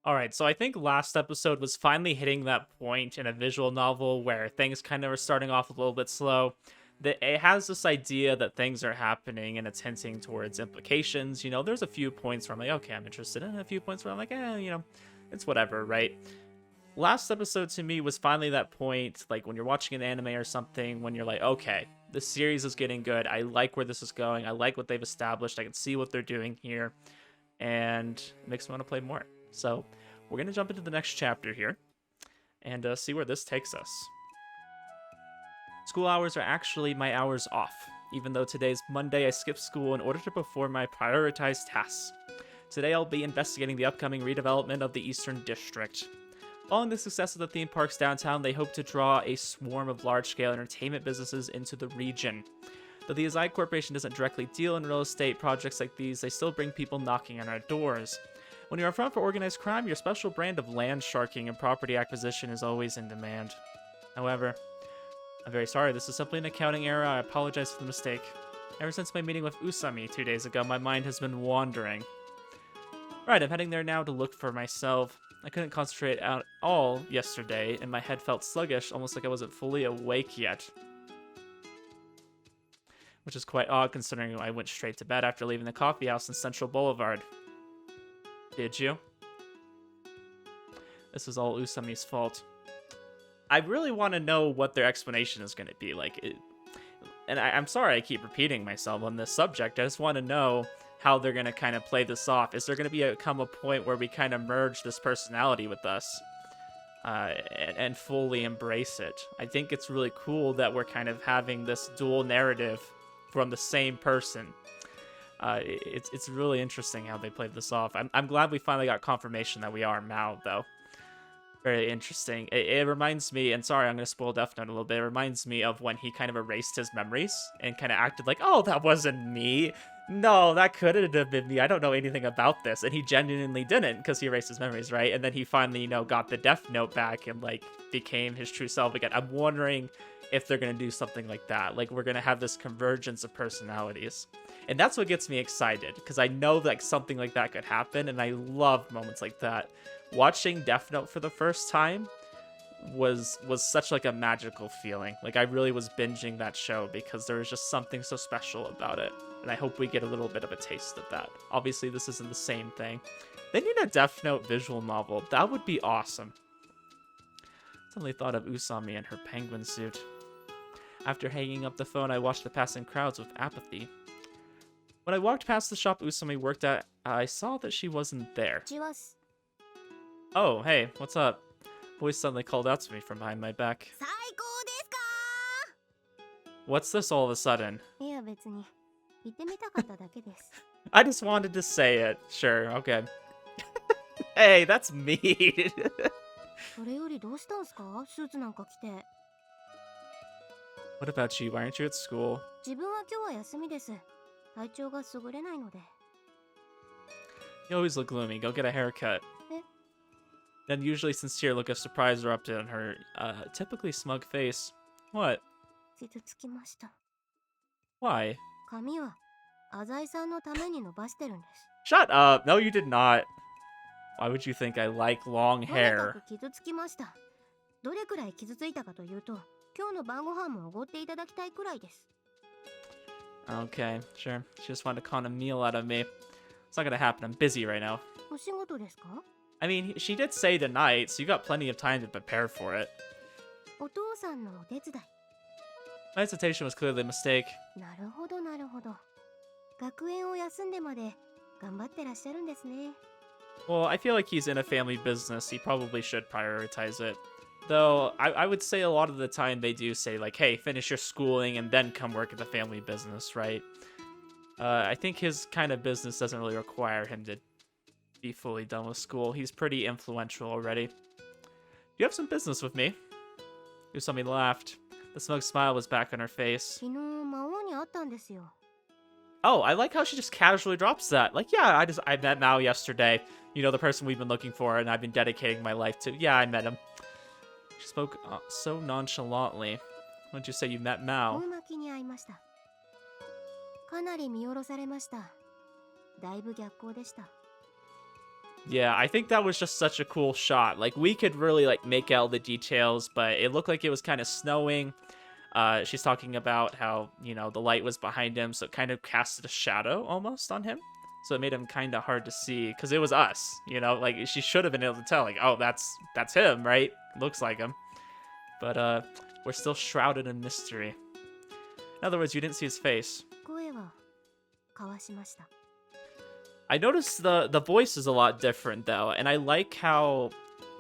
All right, so I think last episode was finally hitting that point in a visual novel where things kind of are starting off a little bit slow. That it has this idea that things are happening and it's hinting towards implications. There's a few points where I'm like, okay, I'm interested in, and a few points where I'm like, it's whatever, right? Last episode to me was finally that point, like when you're watching an anime or something, when you're like, okay, the series is getting good. I like where this is going. I like what they've established. I can see what they're doing here, and it makes me want to play more. So we're gonna jump into the next chapter here and see where this takes us. School hours are actually my hours off. Even though today's Monday, I skipped school in order to perform my prioritized tasks. Today, I'll be investigating the upcoming redevelopment of the Eastern District. Following the success of the theme parks downtown, they hope to draw a swarm of large-scale entertainment businesses into the region. Though the Azai Corporation doesn't directly deal in real estate projects like these, they still bring people knocking on our doors. When you're a front for organized crime, your special brand of land sharking and property acquisition is always in demand. However, I'm very sorry, this is simply an accounting error. I apologize for the mistake. Ever since my meeting with Usami 2 days ago, my mind has been wandering. Right, I'm heading there now to look for myself. I couldn't concentrate at all yesterday, and my head felt sluggish, almost like I wasn't fully awake yet. Which is quite odd considering I went straight to bed after leaving the coffee house in Central Boulevard. Did you? This is all Usami's fault. I really want to know what their explanation is going to be. I'm sorry I keep repeating myself on this subject. I just want to know how they're going to kind of play this off. Is there going to come a point where we kind of merge this personality with us and fully embrace it? I think it's really cool that we're kind of having this dual narrative from the same person. It's really interesting how they played this off. I'm glad we finally got confirmation that we are Mao, though. Very interesting. It reminds me, and sorry, I'm going to spoil Death Note a little bit. It reminds me of when he kind of erased his memories and kind of acted like, oh, that wasn't me. No, that couldn't have been me. I don't know anything about this. And he genuinely didn't because he erased his memories, right? And then he finally, got the Death Note back and, became his true self again. I'm wondering if they're going to do something like that. Like, we're going to have this convergence of personalities. And that's what gets me excited because I know that something like that could happen, and I love moments like that. Watching Death Note for the first time was such a magical feeling. Like, I really was binging that show because there was just something so special about it. And I hope we get a little bit of a taste of that. Obviously, this isn't the same thing. They need a Death Note visual novel. That would be awesome. Suddenly thought of Usami and her penguin suit. After hanging up the phone, I watched the passing crowds with apathy. When I walked past the shop Usami worked at, I saw that she wasn't there. Oh, hey, what's up? Voice suddenly called out to me from behind my back. What's this all of a sudden? I just wanted to say it. Sure, okay. Hey, that's mean. What about you? Why aren't you at school? You always look gloomy. Go get a haircut. Then usually sincere look of surprise erupted on her typically smug face. What? Why? Shut up! No, you did not. Why would you think I like long hair? Okay, sure. She just wanted to con a meal out of me. It's not gonna happen. I'm busy right now. I mean, she did say tonight, so you got plenty of time to prepare for it. My hesitation was clearly a mistake. Well, I feel like he's in a family business. He probably should prioritize it. Though, I would say a lot of the time they do say, hey, finish your schooling and then come work at the family business, right? I think his kind of business doesn't really require him to be fully done with school. He's pretty influential already. You have some business with me. Usami laughed. The smug smile was back on her face. Oh, I like how she just casually drops that. Yeah, I met Mao yesterday. The person we've been looking for and I've been dedicating my life to. Yeah, I met him. She spoke so nonchalantly. Why don't you say you met Mao? Yeah, I think that was just such a cool shot. Like, we could really, like, make out the details, but it looked like it was kind of snowing. She's talking about how, you know, the light was behind him, so it kind of casted a shadow almost on him. So it made him kind of hard to see, because it was us, you know? Like, she should have been able to tell, like, oh, that's him, right? Looks like him. But, we're still shrouded in mystery. In other words, you didn't see his face. 声は交わしました。 I noticed the voice is a lot different though, and I like how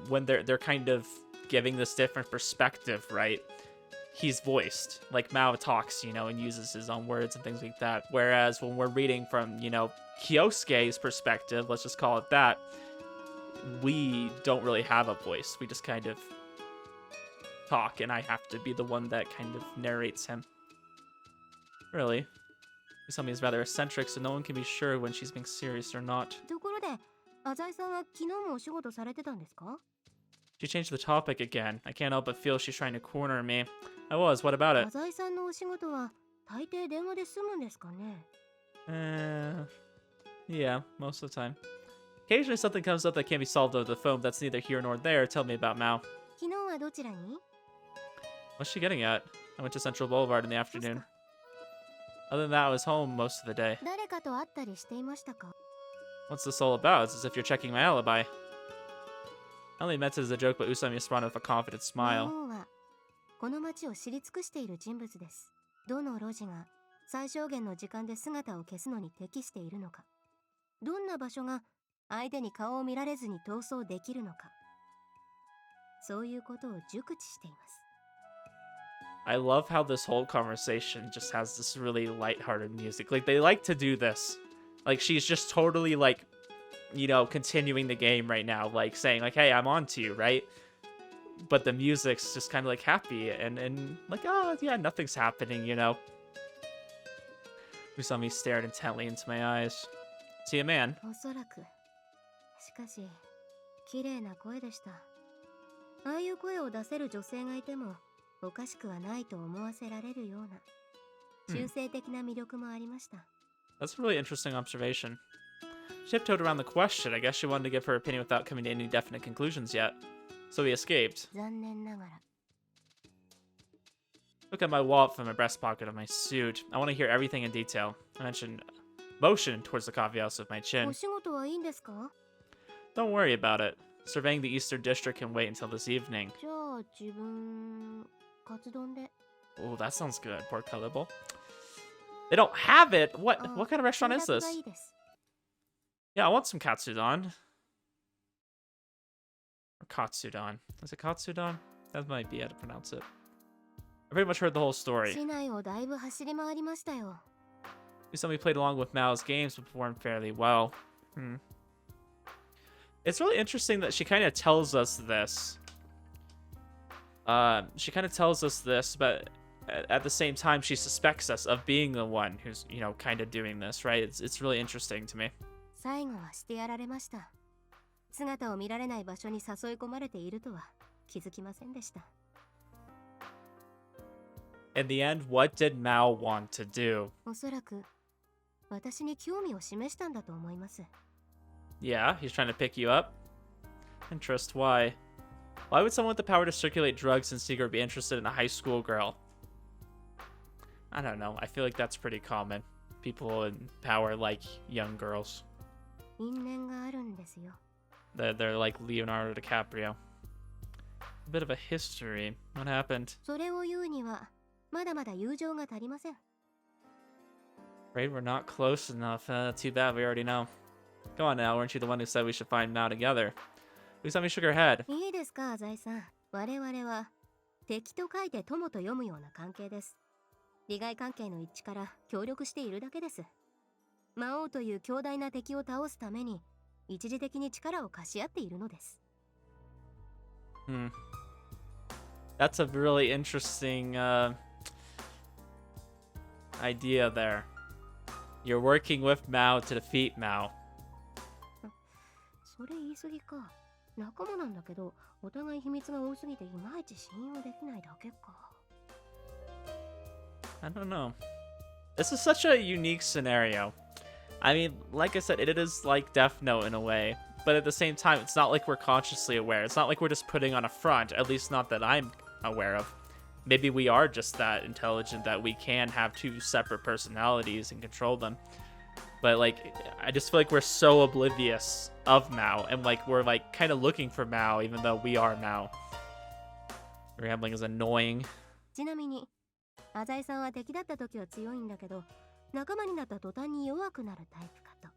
when they're kind of giving this different perspective, right? He's voiced. Like Mao talks, you know, and uses his own words and things like that. Whereas when we're reading from, you know, Kyousuke's perspective, let's just call it that, we don't really have a voice. We just kind of talk, and I have to be the one that kind of narrates him. Really? Usami is rather eccentric, so no one can be sure when she's being serious or not. ところで、浅井さんは昨日もお仕事されてたんですか？ She changed the topic again. I can't help but feel she's trying to corner me. I was. What about it? 浅井さんのお仕事は大抵電話で済むんですかね？ Yeah, most of the time. Occasionally something comes up that can't be solved over the phone. That's neither here nor there. Tell me about Mao. 昨日はどちらに？ What's she getting at? I went to Central Boulevard in the afternoon. Other than that, I was home most of the day. 誰かと会ったりしていましたか？ What's this all about? It's as if you're checking my alibi. I only meant it as a joke, but Usami responded with a confident smile. 魔王はこの街を知り尽くしている人物です。どの路地が最小限の時間で姿を消すのに適しているのか、どんな場所が相手に顔を見られずに逃走できるのか、そういうことを熟知しています。 I love how this whole conversation just has this really lighthearted music. Like, they like to do this. Like, she's just totally, like, you know, continuing the game right now. Like, saying, like, hey, I'm on to you, right? But the music's just kind of, like, happy. And like, oh, yeah, nothing's happening, you know? Usami stared intently into my eyes. See a man. おそらく。しかし、綺麗な声でした。ああいう声を出せる女性がいても、おかしくはないと思わせられるような、中性的な魅力もありました。 That's a really interesting observation. She tiptoed around the question. I guess she wanted to give her opinion without coming to any definite conclusions yet. So we escaped. 残念ながら。 Look at my wallet from my breast pocket of my suit. I want to hear everything in detail. I mentioned motion towards the coffee house with my お chin. 仕事はいいんですか？ Don't worry about it. Surveying the Eastern District can wait until this evening. じゃあ自分、カツ丼で。 Oh, that sounds good. Pork cutlet bowl. They don't have it. What kind of restaurant is 連絡 this? がいいです。 Yeah, I want some katsudon. Or katsudon. Is it katsudon? That might be how to pronounce it. I pretty much heard the whole story. 市内をだいぶ走り回りましたよ。 Somebody played along with Mao's games but performed fairly well. It's really interesting that she kind of tells us this. She kind of tells us this, but at the same time, she suspects us of being the one who's, you know, kind of doing this, right? It's really interesting to me. 最後はしてやられました。姿を見られない場所に誘い込まれているとは気づきませんでした。 In the end, what did Mao want to do? おそらく私に興味を示したんだと思います。 Yeah, he's trying to pick you up. Interest, why? Why would someone with the power to circulate drugs in secret be interested in a high school girl? I don't know. I feel like that's pretty common. People in power like young girls. 因縁があるんですよ。 They're like Leonardo DiCaprio. A bit of a history. What happened? それを言うにはまだまだ友情が足りません。 Afraid we're not close enough. Too bad, we already know. Go on now, weren't you the one who said we should find Mao together? Usami shook her head. いいですか、浅井さん。我々は敵と書いて友と読むような関係です。利害関係の一致から協力しているだけです。魔王という強大な敵を倒すために一時的に力を貸し合っているのです。That's a really interesting idea there. You're working with Mao to defeat Mao. それ言い過ぎか。仲間なんだけど、お互い秘密が多すぎていまいち信用できないだけか。I don't know. This is such a unique scenario. I mean, like I said, it is like Death Note in a way. but at the same time, it's not like we're consciously aware. It's not like we're just putting on a front, at least not that I'm aware of. Maybe we are just that intelligent that we can have two separate personalities and control them. But like, I just feel like we're so oblivious of Mao, and like we're like kind of looking for Mao, even though we are Mao. Rambling is annoying. ちなみに、浅井さんは敵だった時は強いんだけど、仲間になった途端に弱くなるタイプかと。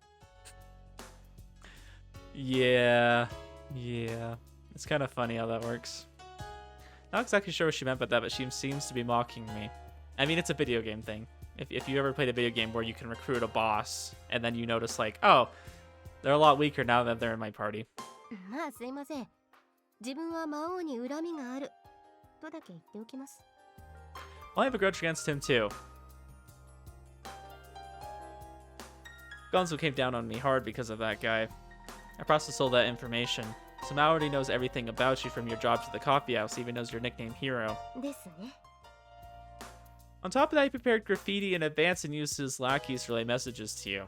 Yeah. It's kind of funny how that works. Not exactly sure what she meant by that, but she seems to be mocking me. I mean, it's a video game thing. If you ever played a video game where you can recruit a boss, and then you notice like, oh, they're a lot weaker now that they're in my party. まあすいません。自分は魔王に恨みがあるとだけ言っておきます。Well, I have a grudge against him too. Gonzo came down on me hard because of that guy. I processed all that information. So Mao already knows everything about you from your job to the coffee house, even knows your nickname Hero. ですね。On top of that, he prepared graffiti in advance and used his lackeys to relay messages to you.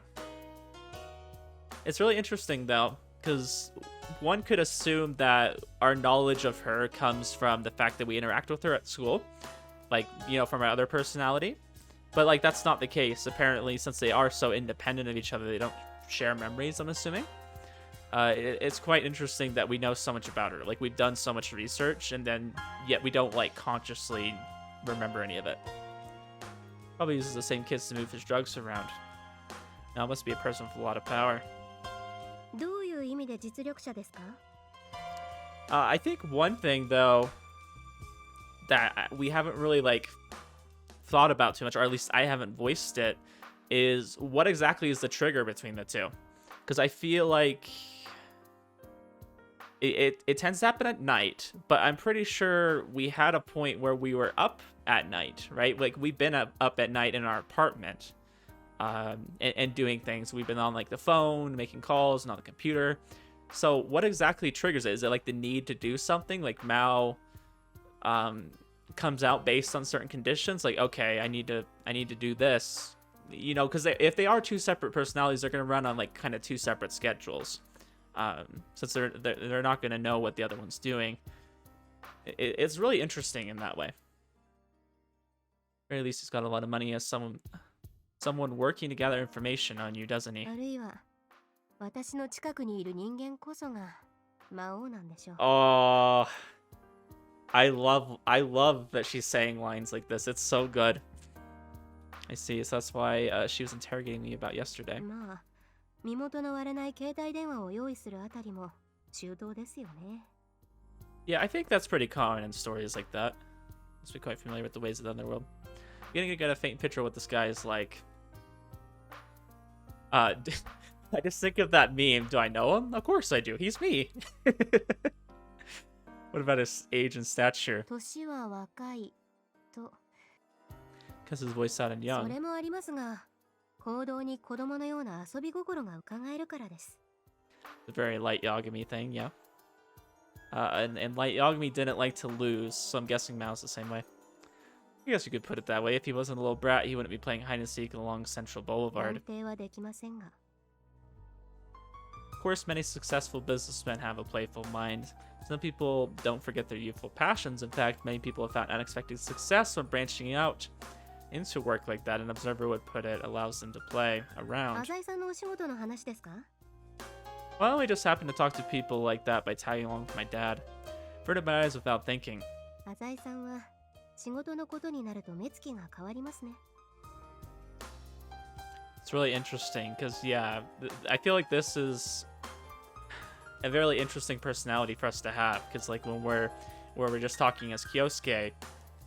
It's really interesting, though, because one could assume that our knowledge of her comes from the fact that we interact with her at school, like, you know, from our other personality. But, like, that's not the case. Apparently, since they are so independent of each other, they don't share memories, I'm assuming. It's quite interesting that we know so much about her. Like, we've done so much research, and then yet we don't, like, consciously remember any of it. Probably uses the same kids to move his drugs around. Now, must be a person with a lot of power. どういう意味で実力者ですか? I think one thing, though, that we haven't really, like, thought about too much, or at least I haven't voiced it, is what exactly is the trigger between the two? Because I feel like it tends to happen at night, but I'm pretty sure we had a point where we were up at night, right? Like, we've been up at night in our apartment, and doing things. We've been on, like, the phone, making calls, and on the computer. So what exactly triggers it? Is it, like, the need to do something? Like, Mao comes out based on certain conditions? Like, okay, I need to do this. You know, because if they are two separate personalities, they're going to run on, like, kind of two separate schedules. Since they're not going to know what the other one's doing. It's really interesting in that way. Or at least he's got a lot of money as someone working to gather information on you, doesn't he? あるいは私の近くにいる人間こそが魔王なんでしょう。Oh, I love that she's saying lines like this. It's so good. I see. So that's why she was interrogating me about yesterday. まあ身元の割れない携帯電話を用意するあたりも中東ですよね。Yeah, I think that's pretty common in stories like that. Must be quite familiar with the ways of the underworld. Getting to get a faint picture of what this guy is like. I just think of that meme. Do I know him? Of course I do. He's me. What about his age and stature? 年は若いと。Because his voice sounded そ young. れもありますが、行動に子供のような遊び心が伺えるからです。The very light Yagami thing, yeah. And light Yagami didn't like to lose, so I'm guessing Mao's the same way. I guess you could put it that way. If he wasn't a little brat, he wouldn't be playing hide and seek along Central 断 Boulevard. 定はできませんが。Of course, many successful businessmen have a playful mind. Some people don't forget their youthful passions. In fact, many people have found unexpected success when branching out into work like that. An observer would put it, allows them to play around. 浅井さんのお仕事の話ですか? Well, we just happened to talk to people like that by tagging along with my dad. Averted my eyes without thinking. 浅井さんは仕事のことになると目つきが変わりますね。It's really interesting because, yeah, I feel like this is a very interesting personality for us to have. Because, like, when we're just talking as Kyousuke,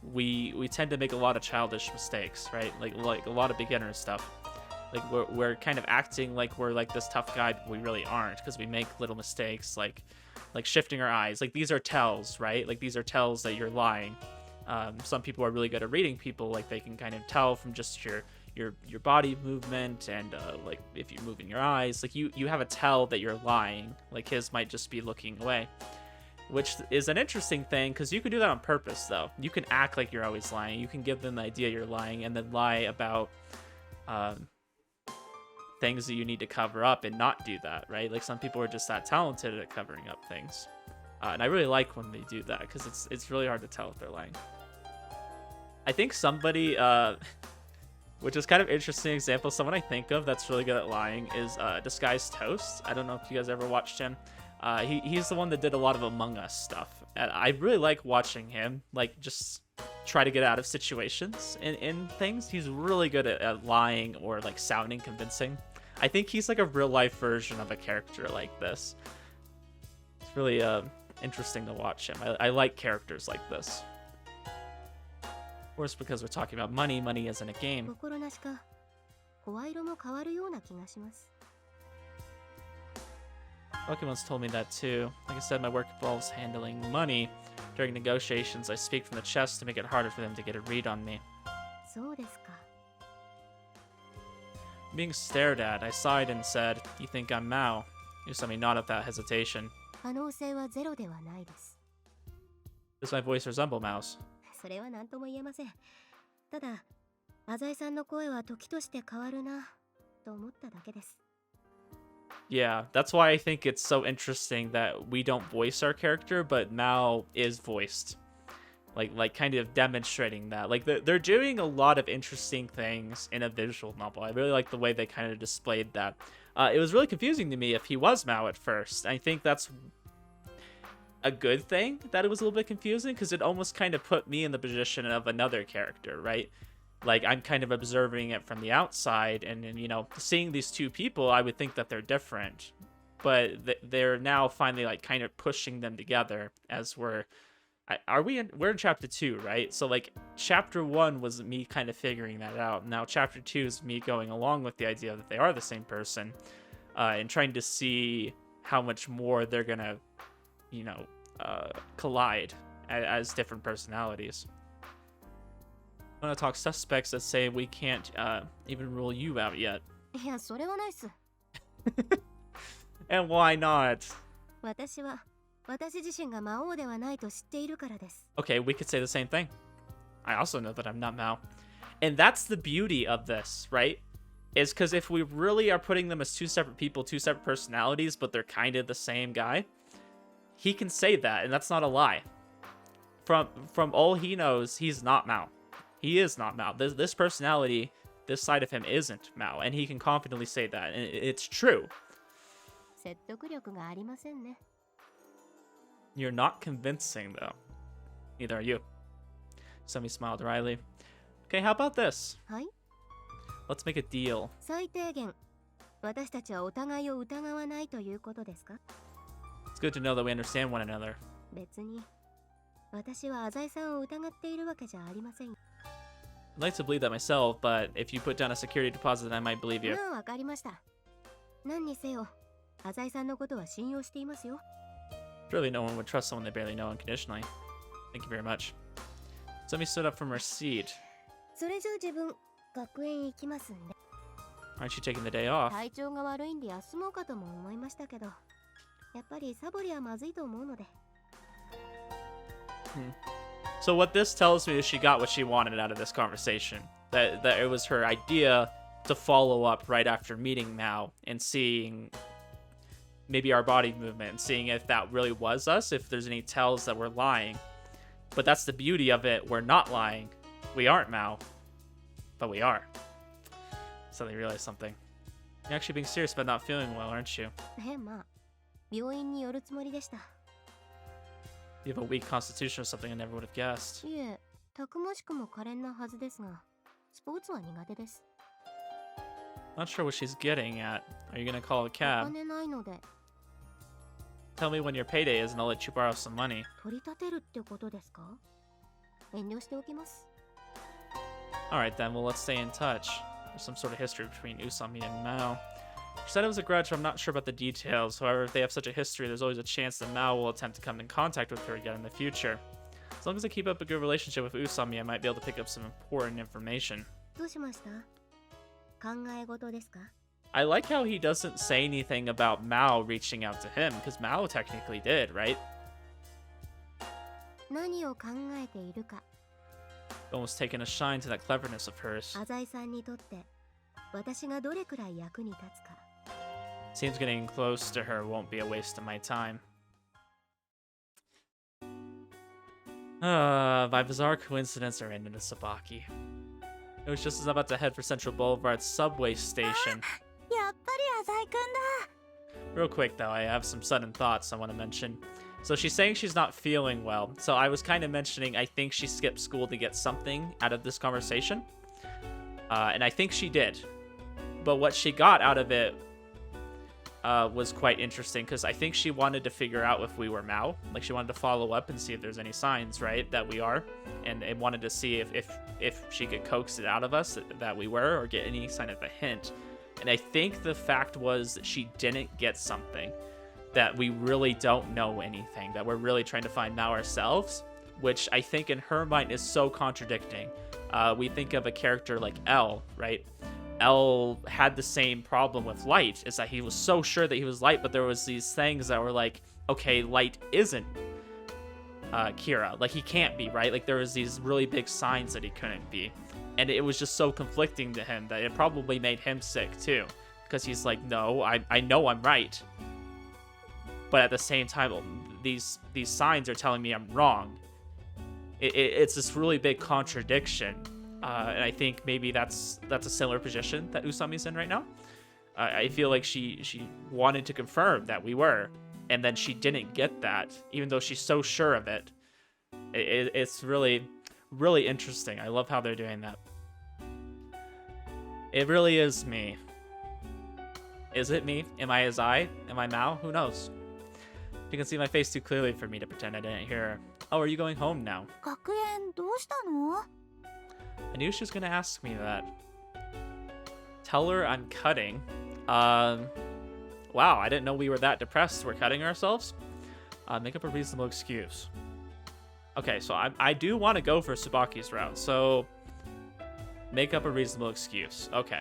we tend to make a lot of childish mistakes, right? Like a lot of beginner stuff. Like we're kind of acting like we're like this tough guy, but we really aren't, because we make little mistakes, like shifting our eyes. Like, these are tells, right? Like, these are tells that you're lying. Some people are really good at reading people. Like, they can kind of tell from just your body movement, and like if you're moving your eyes, like you have a tell that you're lying. Like, his might just be looking away, which is an interesting thing, because you can do that on purpose, though. You can act like you're always lying. You can give them the idea you're lying, and then lie about things that you need to cover up and not do that, right? Like some people are just that talented at covering up things. And I really like when they do that because it's really hard to tell if they're lying. I think somebody, which is kind of interesting example, someone I think of that's really good at lying is Disguised Toast. I don't know if you guys ever watched him. He's the one that did a lot of Among Us stuff. And I really like watching him, like, just try to get out of situations in things. He's really good at lying or, like, sounding convincing. I think he's, like, a real-life version of a character like this. It's really interesting to watch him. I like characters like this. Of course, because we're talking about money. Money isn't a game. 心なしか声色も変わるような気がします。 Pokemon's told me that too. Like I said, my work involves handling money. During negotiations, I speak from the chest to make it harder for them to get a read on me. そうですか。 Being stared at, I sighed and said, "You think I'm Mao?" Usami nodded without hesitation. 可能性はゼロではないです。 Does my voice resemble Mao's? それは何とも言えません。ただ、浅井さんの声は時として変わるなと思っただけです。 Yeah, that's why I think it's so interesting that we don't voice our character, but Mao is voiced. Like kind of demonstrating that. Like they're doing a lot of interesting things in a visual novel. I really like the way they kind of displayed that. It was really confusing to me if he was Mao at first. I think that's a good thing that it was a little bit confusing because it almost kind of put me in the position of another character, right? Like I'm kind of observing it from the outside and you know, seeing these two people, I would think that they're different, but they're now finally like kind of pushing them together as we're in chapter 2, right? So like chapter 1 was me kind of figuring that out. Now chapter 2 is me going along with the idea that they are the same person, and trying to see how much more they're gonna, you know, collide as different personalities. I want to talk suspects that say we can't even rule you out yet. いや、それはないっす。 And why not? 私自身が魔王ではないと知っているからです。 Okay, we could say the same thing. I also know that I'm not Mao. And that's the beauty of this, right? Is because if we really are putting them as two separate people, two separate personalities, but they're kind of the same guy, he can say that, and that's not a lie. From all he knows, he's not Mao. He is not Mao. This personality, this side of him isn't Mao, and he can confidently say that, and it's true. 説得力がありませんね。 You're not convincing, though. Neither are you. Semi smiled wryly. Okay, how about this? はい。 Let's make a deal. 最低限、私たちはお互いを疑わないということですか？ It's good to know that we understand one another. 別に、私は浅井さんを疑っているわけじゃありません。 I'd like to believe that myself, but if you put down a security deposit, then I might believe you. わかりました。何にせよ、浅井さんのことは信用していますよ。 Surely no one would trust someone they barely know unconditionally. Thank you very much. Semi stood up from her seat. それじゃあ自分、学園行きますんで。 Aren't you taking the day off? 体調が悪いんで休もうかとも思いましたけど、やっぱりサボりはまずいと思うので。So what this tells me is she got what she wanted out of this conversation. That it was her idea to follow up right after meeting Mao and seeing maybe our body movement and seeing if that really was us, if there's any tells that we're lying. But that's the beauty of it. We're not lying. We aren't Mao. But we are. So they realized something. You're actually being serious about not feeling well, aren't you? まあ、病院に寄るつもりでした。 You have a weak constitution or something I never would have guessed. いえ、たくましくも可憐なはずですが、スポーツは苦手です。 Not sure what she's getting at. Are you gonna call a お cab? 金ないので、 Tell me when your payday is and I'll let you borrow some money. 取り立てるってことですか？遠慮しておきます。 Alright then, well let's stay in touch. There's some sort of history between Usami and Mao. She said it was a grudge, but I'm not sure about the details. However, if they have such a history, there's always a chance that Mao will attempt to come in contact with her again in the future. As long as I keep up a good relationship with Usami, I might be able to pick up some important information. どうしました？考え事ですか？ I like how he doesn't say anything about Mao reaching out to him, because Mao technically did, right? 何を考えているか。 Almost taken a shine to that cleverness of hers. 浅井さんにとって私がどれくらい役に立つか。 Seems getting close to her won't be a waste of my time. By bizarre coincidence, I ran into Tsubaki. It was just as I'm about to head for Central Boulevard's subway station. やっぱり浅井くんだ。 Real quick though, I have some sudden thoughts I want to mention. So she's saying she's not feeling well. So I was kind of mentioning I think she skipped school to get something out of this conversation. And I think she did. But what she got out of it was quite interesting, because I think she wanted to figure out if we were Mao. Like, she wanted to follow up and see if there's any signs, right, that we are. And wanted to see if she could coax it out of us that we were, or get any sign of a hint. And I think the fact was that she didn't get something, that we really don't know anything, that we're really trying to find Mao ourselves, which I think in her mind is so contradicting. We think of a character like L, right? L had the same problem with Light, is that he was so sure that he was Light, but there was these things that were like, okay, Light isn't Kira. Like, he can't be, right? Like, there was these really big signs that he couldn't be. And it was just so conflicting to him that it probably made him sick, too. Because he's like, no, I know I'm right. But at the same time, these signs are telling me I'm wrong. It's this really big contradiction. And I think maybe that's a similar position that Usami's in right now. I feel like she wanted to confirm that we were, and then she didn't get that, even though she's so sure of it. It's really, really interesting. I love how they're doing that. It really is me. Is it me? Am I his eye? Am I Mao? Who knows? You can see my face too clearly for me to pretend I didn't hear her. Oh, are you going home now? 学園どうしたの? I knew she was gonna ask me that. Tell her I'm cutting. Wow, I didn't know we were that depressed. We're cutting ourselves? Make up a reasonable excuse. Okay, so I do want to go for Tsubaki's route, so make up a reasonable excuse. Okay.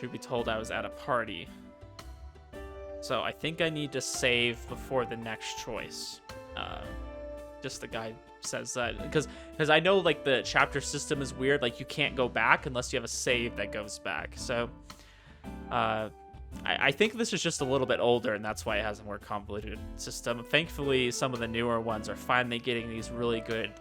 Should be told I was at a party. So I think I need to save before the next choice. Just the guy says that, because I know, like, the chapter system is weird. Like, you can't go back unless you have a save that goes back. So I think this is just a little bit older, and that's why it has a more convoluted system. Thankfully, some of the newer ones are finally getting these really good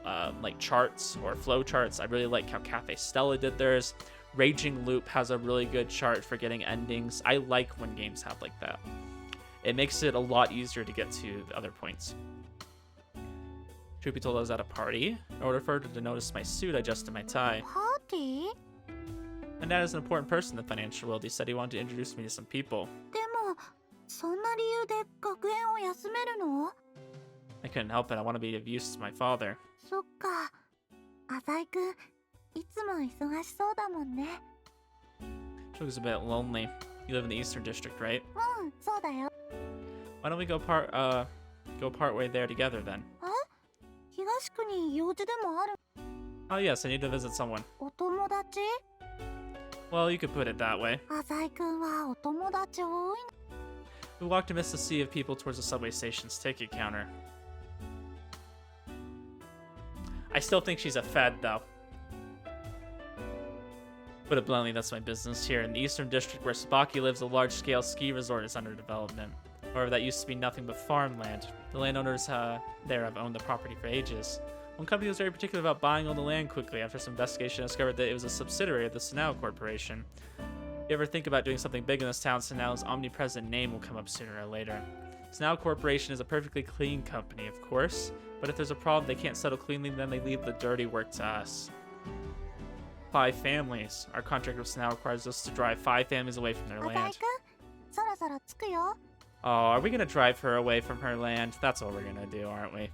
like charts or flow charts. I really like how Cafe Stella did theirs. Raging Loop has a really good chart for getting endings. I like when games have like that. It makes it a lot easier to get to the other points. Truth be told, I was at a party. In order for her to notice my suit, I adjusted my tie. Party? My dad is an important person in the financial world. He said he wanted to introduce me to some people. でも、そんな理由で学園を休めるの? I couldn't help it. I want to be of use to my father. そっか。浅井くん、いつも忙しそうだもんね。She looks a bit lonely. You live in the Eastern District, right? うん、そうだよ。Why don't we go part way there together then? え？東区に用事でもある？ Oh yes, I need to visit someone. お友達？ Well, you could put it that way. 浅井くんはお友達多い。 We walked amidst the sea of people towards the subway station's ticket counter. I still think she's a fed, though. Put it bluntly, that's my business. Here in the Eastern District where Tsubaki lives, a large-scale ski resort is under development. However, that used to be nothing but farmland. The landowners there have owned the property for ages. One company was very particular about buying all the land quickly. After some investigation, I discovered that it was a subsidiary of the Sanao Corporation. If you ever think about doing something big in this town, Sanao's omnipresent name will come up sooner or later. Sanao Corporation is a perfectly clean company, of course, but if there's a problem they can't settle cleanly, then they leave the dirty work to us. 5 families. Our contract with Sanao requires us to drive 5 families away from their 浅井 land. くん、そろそろ着くよ。 Oh, are we gonna drive her away from her land? That's what we're gonna do, aren't we?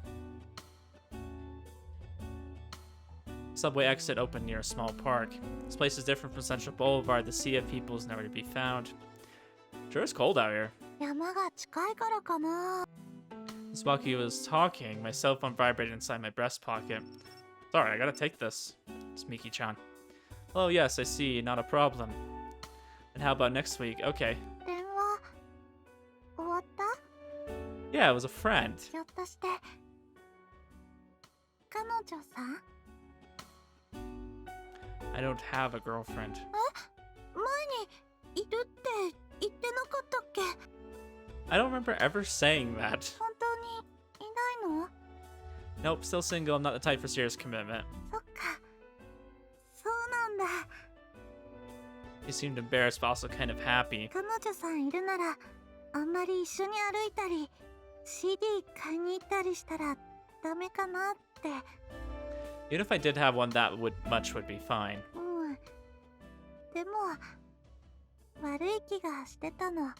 Subway exit opened near a small park. This place is different from Central Boulevard. The sea of people is nowhere to be found. Sure is cold out here. 山が近いからかな。 Tsubaki was talking. My cell phone vibrated inside my breast pocket. Sorry, I gotta take this. It's Miki-chan. Oh yes, I see. Not a problem. And how about next week? Okay. 電話終わった？ Yeah, it was a friend. ひょっとして彼女さん？ I don't have a girlfriend. 前にいるって言ってなかったっけ？ I don't remember ever saying that. 本当にいないの？ Nope, still single. I'm not the type for serious commitment. そっか。そうなんだ。He seemed embarrassed, but also kind of happy. 彼女さんいるなら、あんまり一緒に歩いたり、CD 買いに行ったりしたらダメかなって。Even if I did have one, that much would be fine. うん。でも、悪い気がしてたの。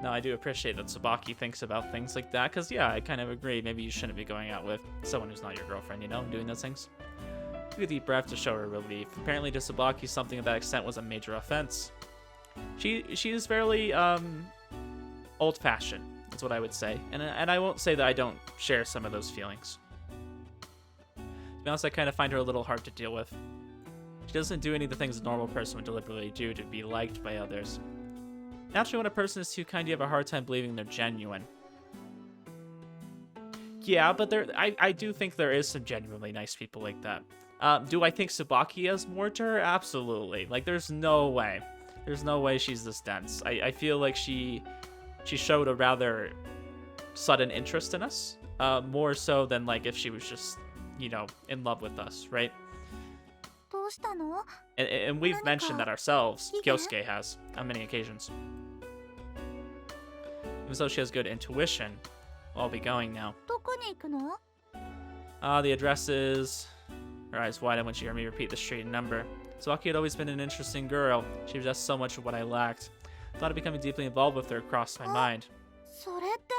No, I do appreciate that Tsubaki thinks about things like that, because, yeah, I kind of agree. Maybe you shouldn't be going out with someone who's not your girlfriend, you know, doing those things. Took a deep breath to show her relief. Apparently to Tsubaki, something of that extent was a major offense. She is fairly, old-fashioned, that's what I would say. And I won't say that I don't share some of those feelings. To be honest, I kind of find her a little hard to deal with. She doesn't do any of the things a normal person would deliberately do to be liked by others. Naturally, when a person is too kind, you have a hard time believing they're genuine. Yeah, but I do think there is some genuinely nice people like that. Do I think Tsubaki has more to her? Absolutely. Like, there's no way. There's no way she's this dense. I feel like she showed a rather sudden interest in us. More so than, like, if she was just, you know, in love with us, right? どうしたの？ And we've mentioned that ourselves. Kyousuke has, on many occasions. Even though she has good intuition, I'll be going now. どこに行くの？ The address is... Her eyes widened when she heard me repeat the street and number. Tsubaki had always been an interesting girl. She possessed so much of what I lacked. Thought of becoming deeply involved with her crossed my mind. それって。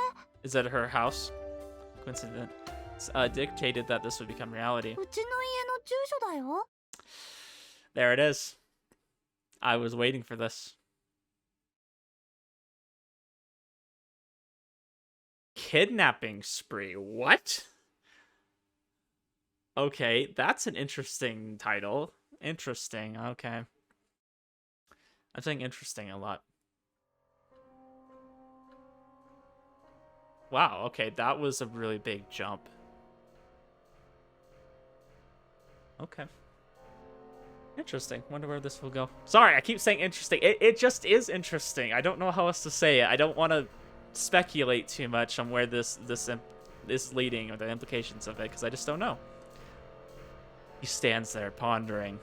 Is that her house? Coincidence dictated that this would become reality. うちの家の住所だよ。 There it is. I was waiting for this. Kidnapping spree. What? Okay, that's an interesting title. Interesting, okay. I'm saying interesting a lot. Wow, okay, that was a really big jump. Okay. Interesting. Wonder where this will go. Sorry, I keep saying interesting. It just is interesting. I don't know how else to say it. I don't want to speculate too much on where this is leading or the implications of it, because I just don't know. He stands there pondering.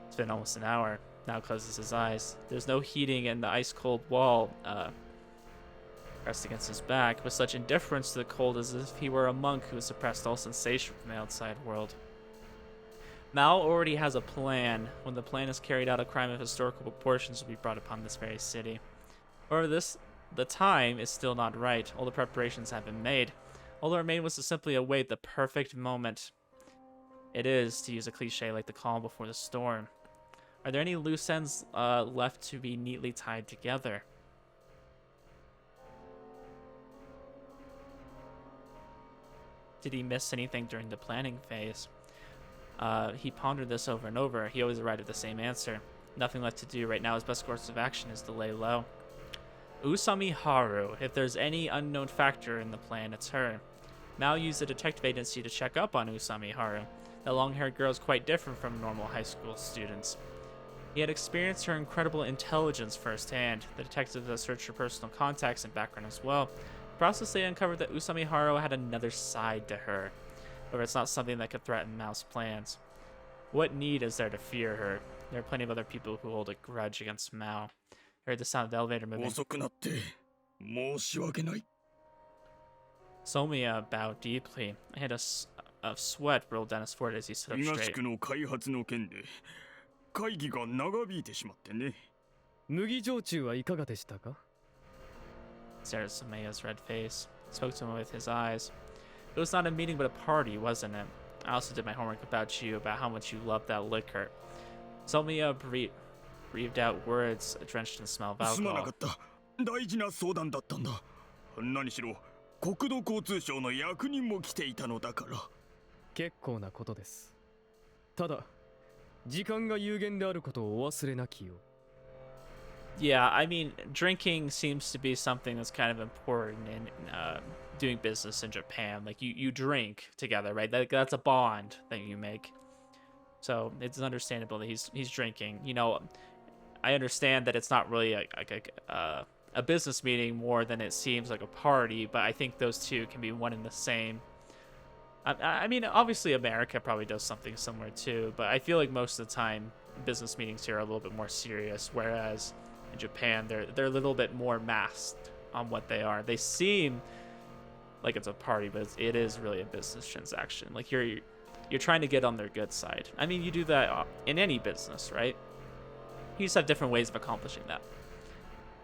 It's been almost an hour. Now closes his eyes. There's no heating in the ice-cold wall pressed against his back, with such indifference to the cold as if he were a monk who suppressed all sensation from the outside world. Mao already has a plan. When the plan is carried out, a crime of historical proportions will be brought upon this very city. However, the time is still not right. All the preparations have been made. All that remained was to simply await the perfect moment. It is, to use a cliche like the calm before the storm. Are there any loose ends left to be neatly tied together? Did he miss anything during the planning phase? He pondered this over and over. He always arrived at the same answer. Nothing left to do right now. His best course of action is to lay low. Usami Haru. If there's any unknown factor in the plan, it's her. Mao used a detective agency to check up on Usami Haru. The long-haired girl is quite different from normal high school students. He had experienced her incredible intelligence firsthand. The detectives had searched her personal contacts and background as well. In the process, they uncovered that Usami Haru had another side to her. However, it's not something that could threaten Mao's plans. What need is there to fear her? There are plenty of other people who hold a grudge against Mao. I heard the sound of the elevator moving. Somiya bowed deeply. I had a sweat rolled down his forehead as he stood up straight. 会議が長引いてしまってね。麦焼酎はいかがでしたか? Stared at Somiya's red face. Spoke to him with his eyes. It was not a meeting but a party, wasn't it? I also did my homework about you, about how much you loved that liquor. Somiya breathed out words drenched in the smell of すまなか alcohol. った。大事な相談だったんだ。何しろ国土交通省の役人も来ていたのだから。結構なことです。ただ時間が有限であることをお忘れなきよう。Yeah, I mean, drinking seems to be something that's kind of important in doing business in Japan. Like, you drink together, right? That's a bond that you make. So it's understandable that he's drinking. You know, I understand that it's not really a business meeting more than it seems like a party, but I think those two can be one and the same. I mean, obviously America probably does something similar too, but I feel like most of the time business meetings here are a little bit more serious, whereas in Japan they're a little bit more masked on what they are. They seem like it's a party, but it is really a business transaction. Like you're trying to get on their good side. I mean, you do that in any business, right? You just have different ways of accomplishing that.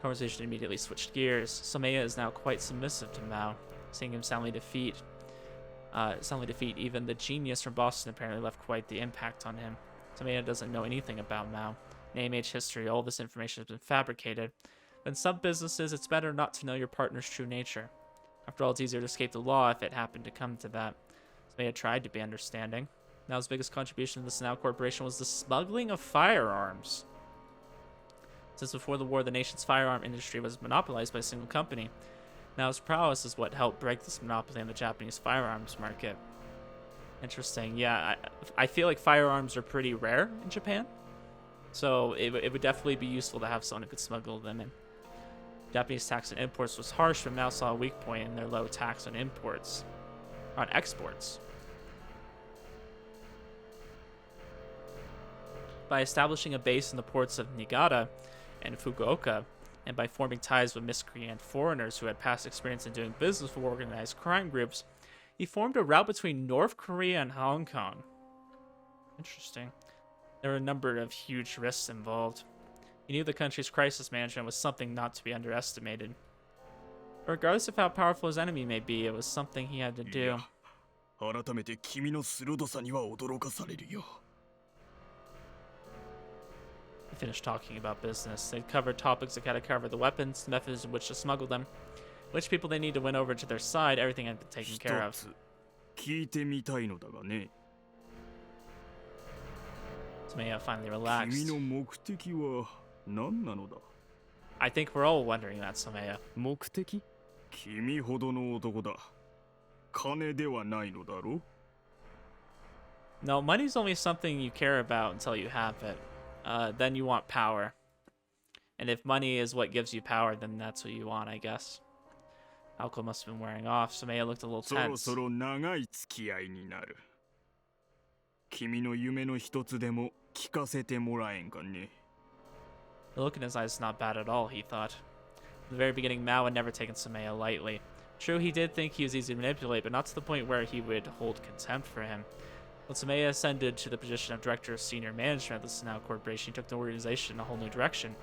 Conversation immediately switched gears. Somaya is now quite submissive to Mao, seeing him soundly defeat even the genius from Boston apparently left quite the impact on him. Somaya doesn't know anything about Mao. Name, age, history, all this information has been fabricated. But in some businesses, it's better not to know your partner's true nature. After all, it's easier to escape the law if it happened to come to that. Somaya tried to be understanding. Mao's biggest contribution to the Sanao Corporation was the smuggling of firearms. Since before the war, the nation's firearm industry was monopolized by a single company. Mao's prowess is what helped break this monopoly on the Japanese firearms market. Interesting. Yeah, I feel like firearms are pretty rare in Japan. So it would definitely be useful to have someone who could smuggle them in. Japanese tax on imports was harsh, but Mao saw a weak point in their low tax on exports. By establishing a base in the ports of Niigata and Fukuoka, and by forming ties with miscreant foreigners who had past experience in doing business with organized crime groups, he formed a route between North Korea and Hong Kong. Interesting. There were a number of huge risks involved. He knew the country's crisis management was something not to be underestimated. Regardless of how powerful his enemy may be, it was something he had to do. 改めて君の鋭さには驚かされるよ。 They finished talking about business. They covered topics that had to cover the weapons, the methods in which to smuggle them, which people they need to win over to their side. Everything had been taken care of. 聞いてみたいのだがね。 Maya finally relaxed. 君の目的は何なのだ? I think we're all wondering that, Somaya. 目的? 君ほどの男だ。金ではないのだろ? No, money's only something you care about until you have it. Then you want power. And if money is what gives you power, then that's what you want, I guess. Alcohol must have been wearing off. Somaya looked a little tense. そろそろ長い付き合いになる。君の夢の一つでも聞かせてもらえんかね。 The look in his eyes is not bad at all, he thought. From the very beginning, Mao had never taken Somaya lightly. True, he did think he was easy to manipulate, but not to the point where he would hold contempt for him. When Somaya ascended to the position of Director of Senior Management of the Sanao Corporation, he took the organization in a whole new direction.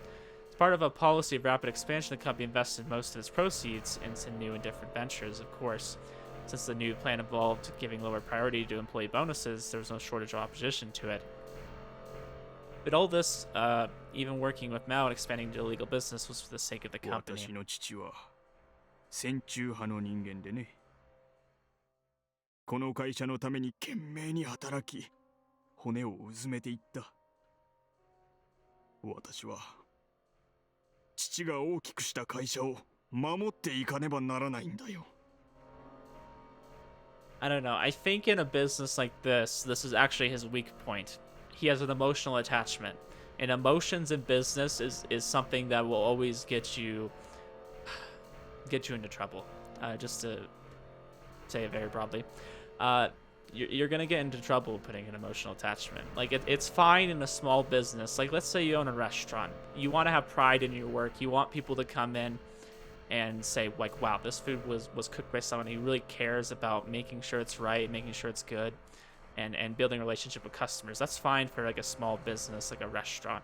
As part of a policy of rapid expansion, the company invested most of its proceeds into new and different ventures, of course. Since the new plan involved giving lower priority to employee bonuses, there was no shortage of opposition to it. But all this, even working with Mao and expanding into illegal business, was for the sake of the company. 私の父は戦中派の人間でね。この会社のために懸命に働き、骨をうずめていった。私は父が大きくした会社を守っていかねばならないんだよ。 I don't know. I think in a business like this is actually his weak point. He has an emotional attachment. And emotions in business is something that will always get you into trouble. Just to say it very broadly. You're going to get into trouble putting an emotional attachment. Like, it's fine in a small business. Like, let's say you own a restaurant. You want to have pride in your work. You want people to come in and say, like, wow, this food was cooked by someone who really cares about making sure it's right, making sure it's good, and building a relationship with customers. That's fine for, like, a small business, like a restaurant.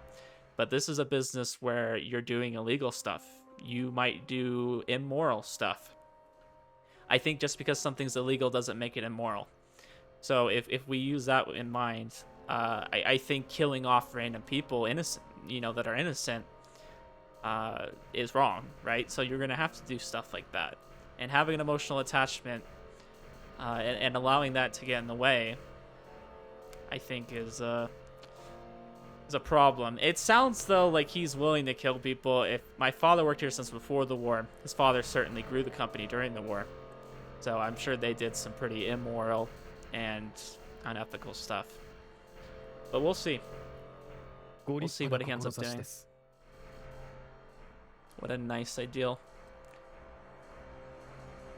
But this is a business where you're doing illegal stuff. You might do immoral stuff. I think just because something's illegal doesn't make it immoral. So if we use that in mind, I think killing off random people, innocent, that are innocent, is wrong, right? So you're gonna have to do stuff like that, and having an emotional attachment and allowing that to get in the way, I think is a problem. It sounds though like he's willing to kill people. If my father worked here since before the war, his father certainly grew the company during the war, so I'm sure they did some pretty immoral and unethical stuff. But we'll see. ご We'll 立 see 派 what な he ends up 志 doing. です。 What a nice ideal.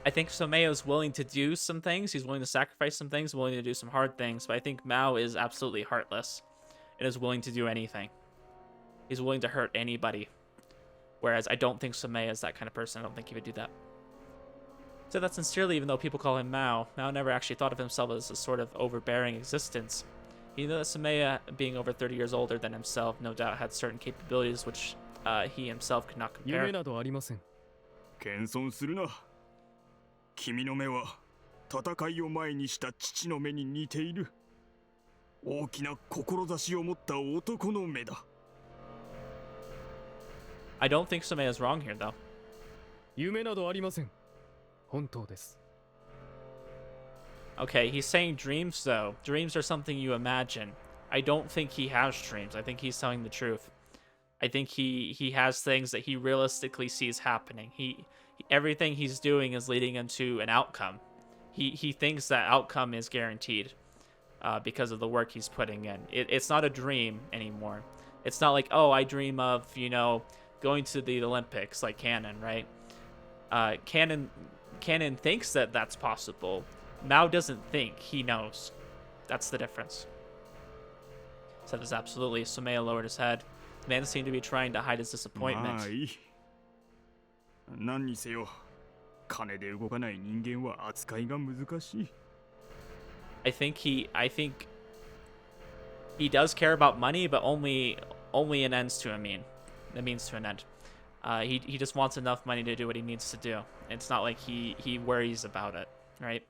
I think Someo's willing to do some things. He's willing to sacrifice some things, willing to do some hard things. But I think Mao is absolutely heartless and is willing to do anything. He's willing to hurt anybody. Whereas I don't think Somei is that kind of person. I don't think he would do that. So that sincerely, even though people call him Mao, Mao never actually thought of himself as a sort of overbearing existence. He knew that Somei, being over 30 years older than himself, no doubt had certain capabilities which he himself could not 夢 compare. などありません。謙遜するな。君の目は戦いを前にした父の目に似ている。大きな志を持った男の目だ。I don't think Somei is wrong here, though. 夢などありません。本当です。 Okay, he's saying dreams, though. Dreams are something you imagine. I don't think he has dreams. I think he's telling the truth. I think he has things that he realistically sees happening. Everything he's doing is leading him to an outcome. He thinks that outcome is guaranteed because of the work he's putting in. It's not a dream anymore. It's not like, oh, I dream of, going to the Olympics like Canon, right? Canon thinks that that's possible. Mao doesn't think, he knows. That's the difference. So that is absolutely. Somei lowered his head. The man seemed to be trying to hide his disappointment. まあいい。何にせよ、金で動かない人間は扱いが難しい。I think he does care about money, but only an ends to a mean. That means to an end. He just wants enough money to do what he needs to do. It's not like he worries about it, right?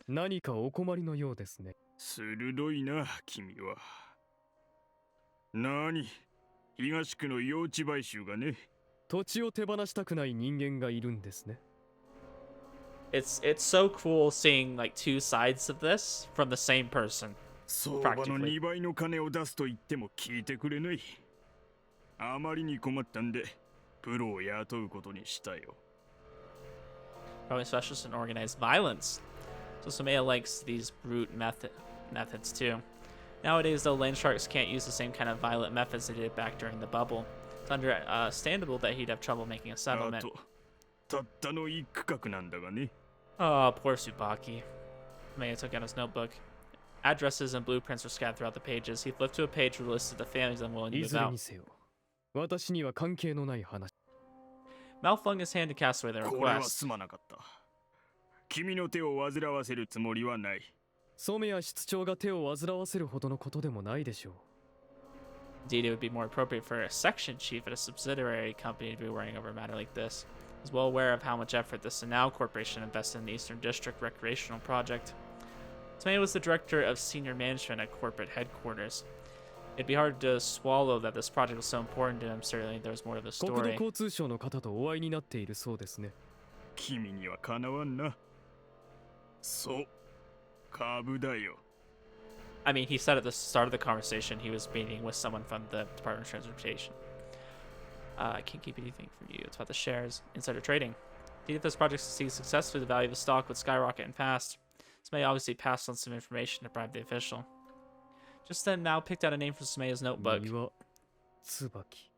何かお困りのようですね。鋭いな、君は。何、東区の用地買収がね。土地を手放したくない人間がいるんですね。It's so cool seeing like two sides of this from the same person. 相場の2倍の金を出すと言っても聞いてくれない。あまりに困ったんで、プロを雇うことにしたよ。Probably specialist in organized violence. So Somei likes these brute methods too. Nowadays, though, land sharks can't use the same kind of violent methods they did back during the bubble. It's understandable that he'd have trouble making a あ settlement. と、たったの一区画なんだがね。Oh, poor Tsubaki. Maya took out his notebook. Addresses and blueprints were scattered throughout the pages. He flipped to a page where listed the families unwilling to い move ずれ out. にせよ、私には関係のない話。 Mal flung his hand to cast away the これは request. すまなかった。君の手を煩わせるつもりはない。染谷室長が手を煩わせるほどのことでもないでしょう。 Indeed, it would be more appropriate for a section chief at a subsidiary company to be worrying over a matter like this. He's well aware of how much effort the Sanao Corporation invested in the Eastern District recreational project. Tomei was the director of senior management at corporate headquarters. It'd be hard to swallow that this project was so important to him. Certainly, there was more to the 国土 story. 交通省の方とお会いになっているそうですね。君にはかなわんな。そう、株だよ。I mean, he said at the start of the conversation he was meeting with someone from the Department of Transportation. I can't keep anything from you. It's about the shares. Insider trading. Indeed, if this project succeeds successfully, the value of the stock would skyrocket and fast. Somei obviously passed on some information to bribe the official. Just then, Mao picked out a name from Somei's notebook. Miwa Tsubaki.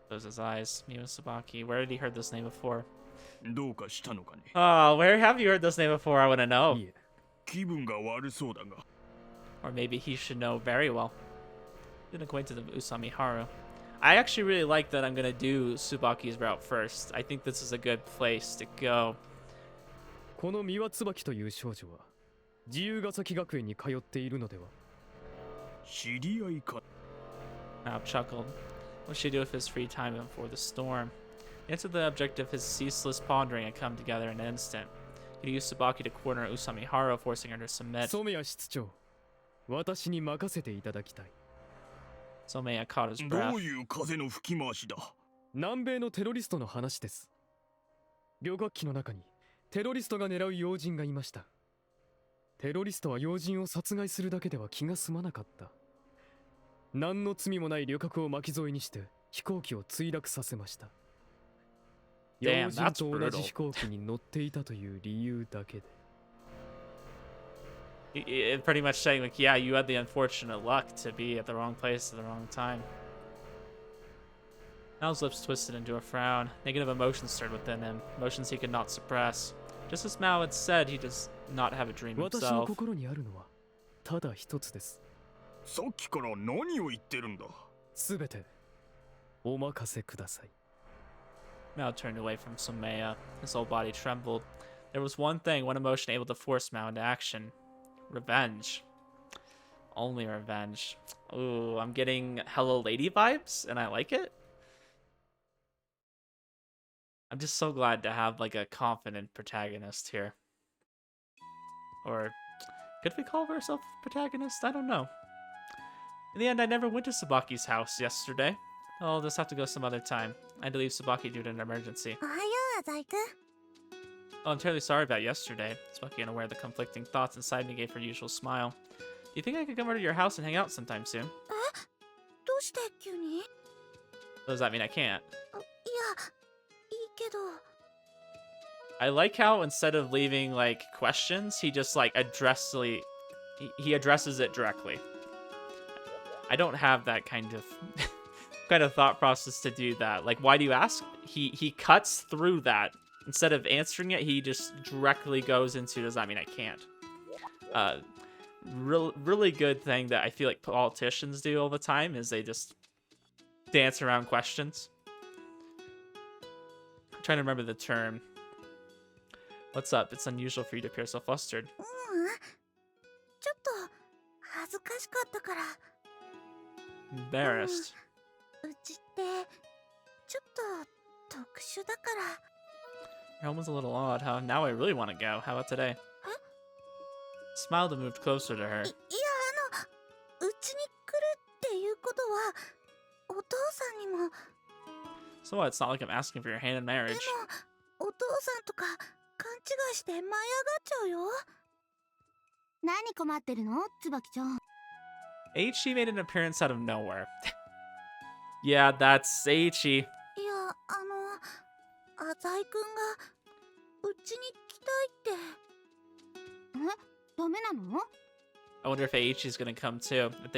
Closed his eyes. Miwa Tsubaki. Where had he heard this name before? どうかしたのかね。 Oh, where have you heard this name before? I want to know. いえ、気分が悪そうだが。 Or maybe he should know very well. Been acquainted with Usami Haru. I actually really like that I'm gonna do Tsubaki's route first. I think this is a good place to go. この三輪椿という少女は自由ヶ崎学園に通っているのでは。知り合いか。 Mao chuckled. What should he do with his free time before the storm? The answer to the object of his ceaseless pondering had come together in an instant. He used Tsubaki to corner Usami Haru, forcing her to submit. 染谷室長、私に任せていただきたい。 Somei caught his ど breath. ういう風の吹き回しだ。南米のテロリストの話です。旅客機の中にテロリストが狙う要人がいました。テロリストは要人を殺害するだけでは気が済まなかった。何の罪もない旅客を巻き添えにして飛行機を墜落させました。要 Damn, 人 that's と同じ brutal. 飛行機に乗っていたという理由だけで。Pretty much saying, like, yeah, you had the unfortunate luck to be at the wrong place at the wrong time. Mao's lips twisted into a frown. Negative emotions stirred within him, emotions he could not suppress. Just as Mao had said, he does not have a dream 私の himself. 心にあるのはただ一つです。さっきから何を言ってるんだ。すべてお任せください。 Mao turned away from Somaya. His whole body trembled. There was one thing, one emotion able to force Mao into action. Revenge. Only revenge. Ooh, I'm getting Hello Lady vibes, and I like it. I'm just so glad to have, like, a confident protagonist here. Or, could we call ourselves protagonist? I don't know. In the end, I never went to Tsubaki's house yesterday. I'll just have to go some other time. I had to leave Tsubaki due to an emergency. おはよう、Azaika. Oh, I'm terribly sorry about yesterday. Tsubaki, unaware of the conflicting thoughts inside me, gave her usual smile. Do you think I could come over to your house and hang out sometime soon? どうして急に? Does that mean I can't? いや、いいけど。I like how instead of leaving, like, questions, he just, like, he addresses it directly. I don't have that kind of thought process to do that. Like, why do you ask? He cuts through that. Instead of answering it, he just directly goes into, does that mean I can't? Really good thing that I feel like politicians do all the time is they just dance around questions. I'm trying to remember the term. What's up? It's unusual for you to appear so flustered. ちょっと恥ずかしかったから。Embarrassed. うちってちょっと特殊だから。 Your home was a little odd. How now I really want to go. How about today? Smiled and moved closer to her. いや、うちに来るっていうことはお父さんにも。 So what? It's not like I'm asking for your hand in で marriage. もお父さんとか勘違いして舞い上がっちゃうよ。何困ってるの、椿ちゃん。Aichi made an appearance out of nowhere. Yeah, that's Aichi. いや、浅井くんがうちに来たいって。ダメなの? I wonder if Aichi's gonna come too. If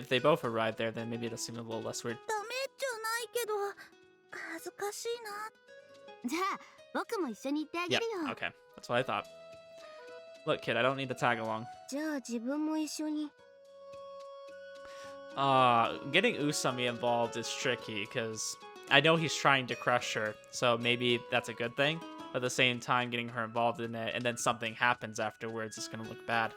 they both arrive there, then maybe it'll seem a little less weird. ダメじゃないけど恥ずかしいな。じゃあ僕も一緒に行ってあげ Yeah, るよ。 okay. That's what I thought. Look, kid, I don't need to tag along. じゃあ自分も一緒に。Getting Usami involved is tricky because I know he's trying to crush her, so maybe that's a good thing. But at the same time, getting her involved in it and then something happens afterwards is gonna look bad.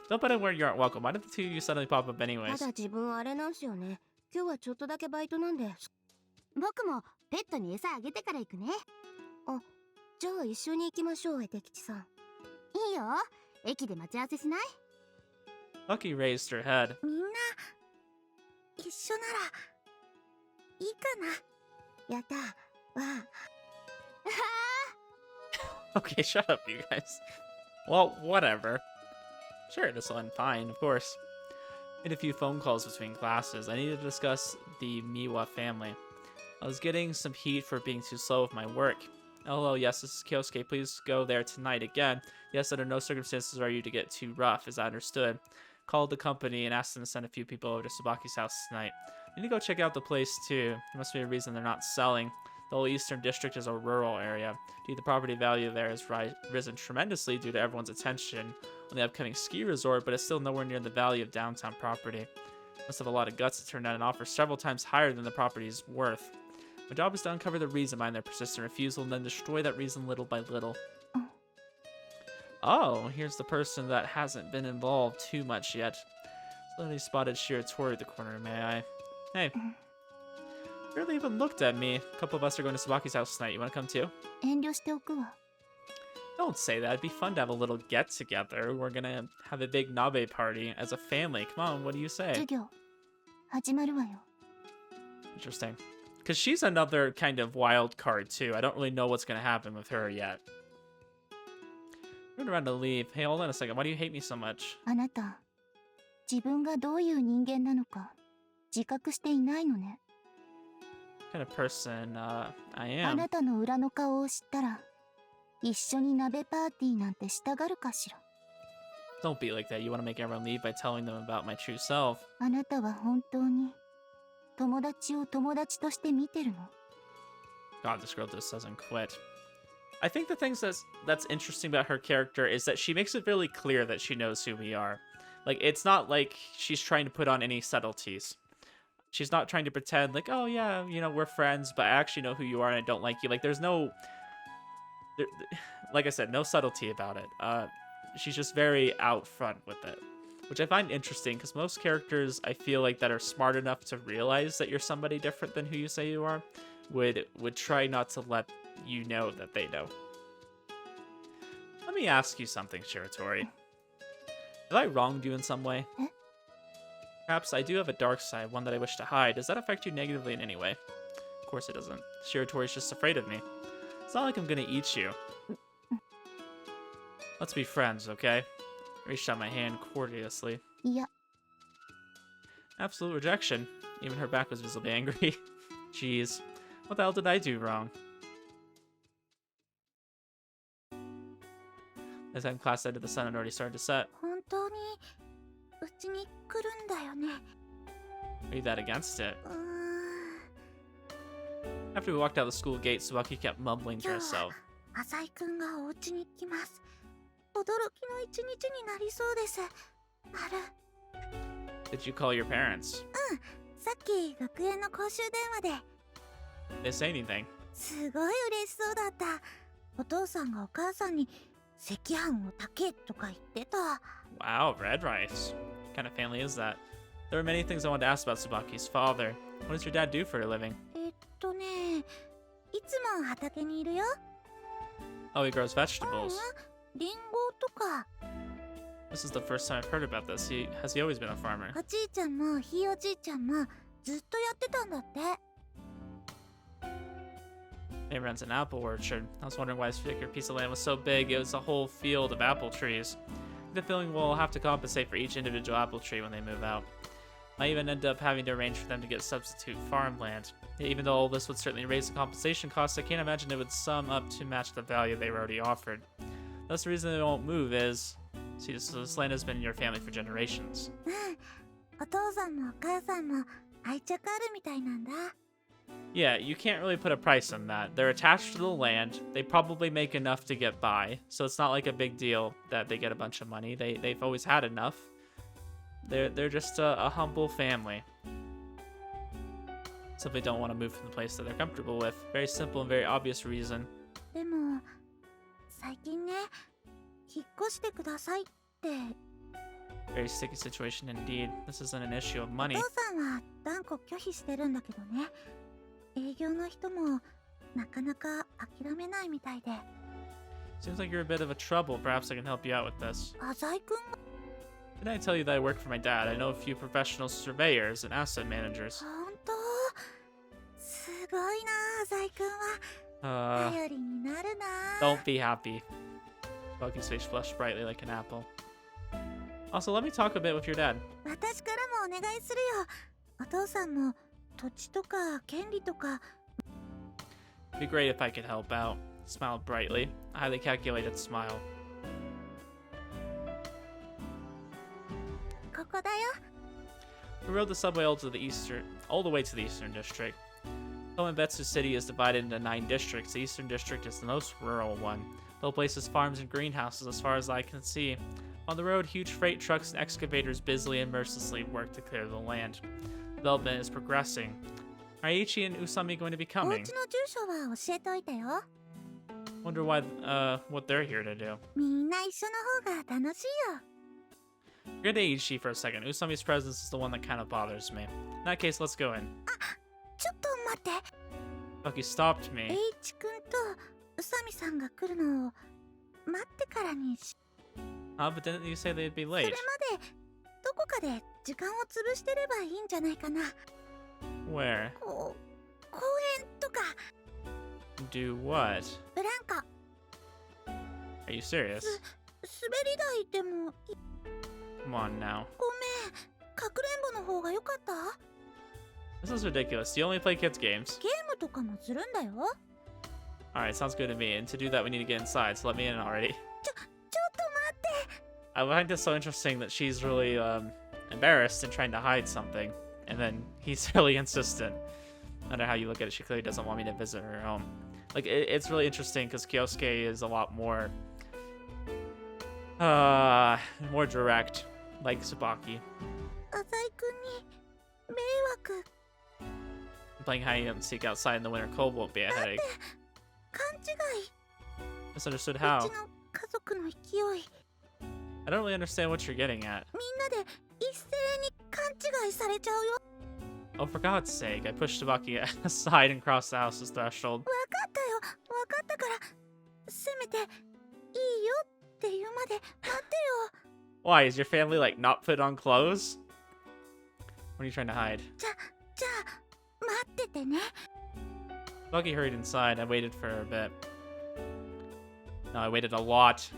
Don't put it where you aren't welcome. Why did the two of you suddenly pop up た anyways? だ自分あれなんすよね。今日はちょっとだけバイトなんで。僕もペットに餌あげてから行くね。あ、じゃあ一緒に行きましょう、絵手吉さん。いいよ。駅で待ち合わせしない？ Lucky raised her head. みんな一緒ならいいかな。やったわ。Okay, shut up, you guys. Well, whatever. Sure, this will end fine, of course. Made a few phone calls between classes. I needed to discuss the Miwa family. I was getting some heat for being too slow with my work. Hello, yes, this is Kyousuke. Please go there tonight again. Yes, under no circumstances are you to get too rough, as I understood. Called the company and asked them to send a few people over to Tsubaki's house tonight. I need to go check out the place too. There must be a reason they're not selling. The whole Eastern District is a rural area. The property value there has risen tremendously due to everyone's attention on the upcoming ski resort, but it's still nowhere near the value of downtown property. Must have a lot of guts to turn down an offer several times higher than the property's worth. My job is to uncover the reason behind their persistent refusal and then destroy that reason little by little. Oh, here's the person that hasn't been involved too much yet. Slowly spotted Shira toward the corner, may I? Hey. Barely even looked at me. A couple of us are going to Tsubaki's house tonight. You want to come too? 遠慮しておくわ。 Don't say that. It'd be fun to have a little get-together. We're gonna have a big nabe party as a family. Come on, what do you say? 授業始まるわよ。 Interesting. Because she's another kind of wild card, too. I don't really know what's gonna happen with her yet. Turn around to leave. Hey, hold on a second. Why do you hate me so much? あなた、自分がどういう人間なのか自覚していないのね。 What kind of person, I あ am. なたの裏の顔を知ったら、一緒に鍋パーティーなんてしたがるかしら。Don't be like that. You want to make everyone leave by telling them about my true self. あなたは本当に友達を友達として見てるの？ God, this girl just doesn't quit. I think the things that's interesting about her character is that she makes it really clear that she knows who we are. Like, it's not like she's trying to put on any subtleties. She's not trying to pretend like, oh yeah, you know, we're friends, but I actually know who you are and I don't like you. Like, there's no... like I said, no subtlety about it. She's just very out front with it. Which I find interesting, because most characters, I feel like, that are smart enough to realize that you're somebody different than who you say you are, would try not to let you know that they know. Let me ask you something, Shiratori. Have I wronged you in some way? Perhaps I do have a dark side, one that I wish to hide. Does that affect you negatively in any way? Of course it doesn't. Shiratori's just afraid of me. It's not like I'm gonna eat you. Let's be friends, okay? I reached out my hand courteously. いや、 Absolute rejection. Even her back was visibly angry. Jeez. What the hell did I do wrong? By the time class ended, the sun had already started to set. 本当にうちに来るんだよね。 Read that against it. うーん。 After we walked out the school gate, Tsubaki kept mumbling to 今日は herself. 浅井くんがお家に来ます。驚きの一日になりそうです。ある。 Did you call your parents? さっき学園の公衆電話で Did they say anything? すごい嬉しそうだった。お父さんがお母さんに赤飯を炊けとか言ってた。 Wow, red rice. What kind of family is that? There were many things I wanted to ask about Tsubaki's father. What does your dad do for a living? いつも畑にいるよ。 Oh, he grows vegetables. リンゴとか。 This is the first time I've heard about this. Has he always been a farmer? おじいちゃんもひいおじいちゃんもずっとやってたんだって。 He runs an apple orchard. I was wondering why this particular piece of land was so big. It was a whole field of apple trees. I get the feeling we'll have to compensate for each individual apple tree when they move out. I even end up having to arrange for them to get substitute farmland. Even though all this would certainly raise the compensation costs, I can't imagine it would sum up to match the value they were already offered. That's the reason they won't move is... See, this land has been in your family for generations. お父さんもお母さんも愛着あるみたいなんだ。 Yeah, you can't really put a price on that. They're attached to the land. They probably make enough to get by, so it's not like a big deal that they get a bunch of money. They've always had enough. They're just a humble family. Simply don't want to move from the place that they're comfortable with. Very simple and very obvious reason. でも最近ね、引っ越してくださいって。 Very sticky situation indeed. This isn't an issue of お money. 父さんは断固拒否してるんだけどね。営業の人もなかなか諦めないみたいで。 Seems like you're a bit of a trouble. Perhaps I can help you out with this. 浅井くんが Didn't I tell you that I work for my dad? I know a few professional surveyors and asset managers. 本当すごいな、浅井くんは。頼りになるな。 Don't be happy. Bucky's face flushed brightly like an apple. Also, let me talk a bit with your dad. 私からもお願いするよ。お父さんも土地とか権利とか。 It'd be great if I could help out. Smiled brightly. A highly calculated smile. ここだよ。 We rode the subway all the way to the eastern district. Tomenbetsu City is divided into 9 districts. The eastern district is the most rural one. The whole place is farms and greenhouses as far as I can see. On the road, huge freight trucks and excavators busily and mercilessly work to clear the land. Development is progressing. Are Aichi and Usami going to be お coming? 家の住所は教えておいたよ。 Wonder what they're here to do. みんな一緒の方が楽しいよ。 Forget Aichi for a second. Usami's presence is the one that kind of bothers me. In that case, let's go in. ちょっと待って。 Bucky stopped me. H 君と宇佐美さんが来るのを待ってからにし。 But didn't you say they'd be それ late? までどこかで時間を潰してればいいんじゃないかな。 Where? 公園とか Do what? ブランコ、 Are you serious? 滑り台でもいい。 Come on now. ごめん、かくれんぼの方が良かった。 This is ridiculous. You only play kids games. ゲームとかもするんだよ。 Alright, sounds good to me. And to do that, we need to get inside, so let me in already. ちょっと待って。I find it so interesting that she's really embarrassed and trying to hide something, and then he's really insistent. No matter how you look at it, she clearly doesn't want me to visit her home. Like, it's really interesting because Kyousuke is a lot more more direct, like Tsubaki. 浅井くんに迷惑 Playing hide and seek outside in the winter cold won't be a headache. 勘違い Misunderstood う how? ちの家族の勢い I don't really understand what you're getting at. みんなで一斉に勘違いされちゃうよ Oh, for God's sake, I pushed Tsubaki aside and crossed the house's threshold. 分かったよ分かったからせめていいよって言うまで待ってよ Why, is your family, like, not put on clothes? What are you trying to hide? じゃあ待っててね Tsubaki hurried inside. I waited for a bit. No, I waited a lot.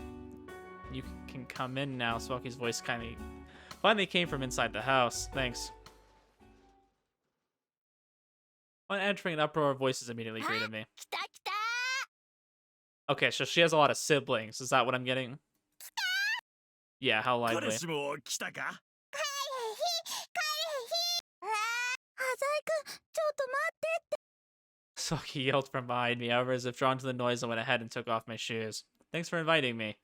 You can come in now. Tsubaki's voice finally came from inside the house. Thanks. On entering, an uproar of voices immediately greeted me. 来た来た Okay, so she has a lot of siblings. Is that what I'm getting? Yeah, how 彼 lively. 氏も来たか？浅井くんちょっと待って Tsubaki yelled from behind me. However, as if drawn to the noise, I went ahead and took off my shoes. Thanks for inviting me.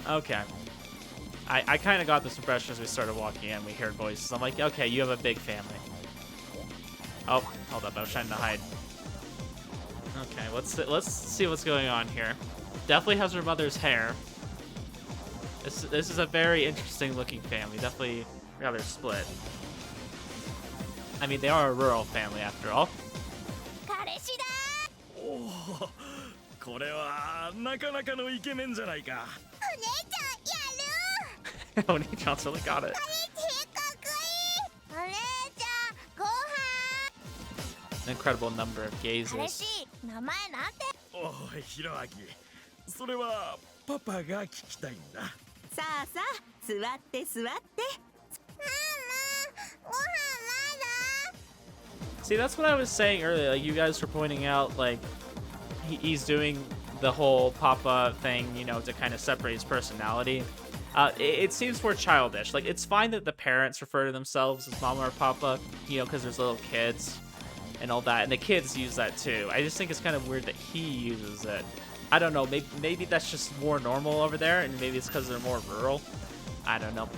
Okay. I kind of got this impression as we started walking in. We heard voices. I'm like, okay, you have a big family. Oh, hold up. I was trying to hide. Okay, let's see what's going on here. Definitely has her mother's hair. This is a very interesting looking family. Definitely rather split. I mean, they are a rural family after all. 彼氏だおお、これはなかなかのイケメンじゃないか。お姉ちゃんやる Oni-chan's really got it. かっこいいお姉ちゃんご飯 An incredible number of 彼 gazes. 氏名前なんておい、ひろあき。それはパパが聞きたいんだ。さあさあ座って座ってご飯まだ See, that's what I was saying earlier. Like, you guys were pointing out, like, he's doing the whole Papa thing, you know, to kind of separate his personality. It seems more childish. Like, it's fine that the parents refer to themselves as Mama or Papa, you know, because there's little kids and all that, and the kids use that too. I just think it's kind of weird that he uses it. I don't know. Maybe that's just more normal over there, and maybe it's because they're more rural. I don't know.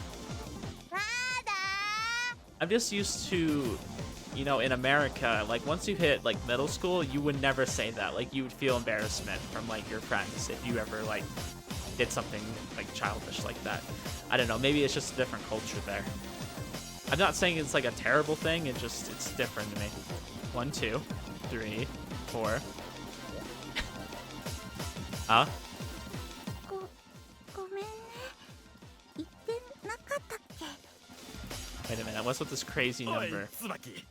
まだ I'm just used to, you know, in America, like, once you hit, like, middle school, you would never say that. Like, you would feel embarrassment from, like, your friends if you ever, like, did something, like, childish like that. I don't know. Maybe it's just a different culture there. I'm not saying it's, like, a terrible thing. It's different to me. 1, 2, 3, 4. Huh? ごめんね言ってなかったっけ Wait a minute. What's with this crazy おい、 number? 椿。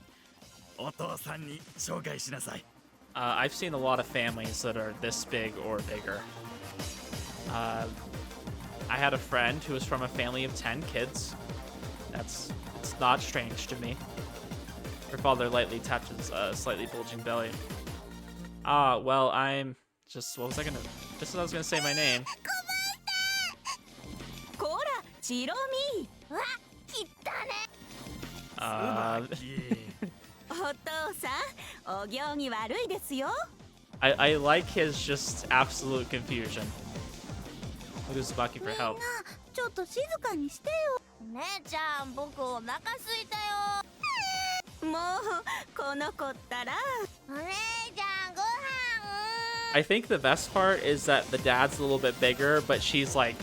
お父さんに紹介しなさい。I've seen a lot of families that are this big or bigger. I had a friend who was from a family of 10 kids. It's not strange to me. Her father lightly tapped his slightly bulging belly. Well, I'm just, what was I was gonna say my name. こらチロミうわ切ったね 椿。お父さんお行儀悪いですよ I like his just absolute confusion. Look at Tsubaki for みんな help. ちょっと静かにしてよお姉ちゃん僕お腹すいたよもうこの子ったらお姉ちゃんご飯 I think the best part is that the dad's a little bit bigger, but she's like,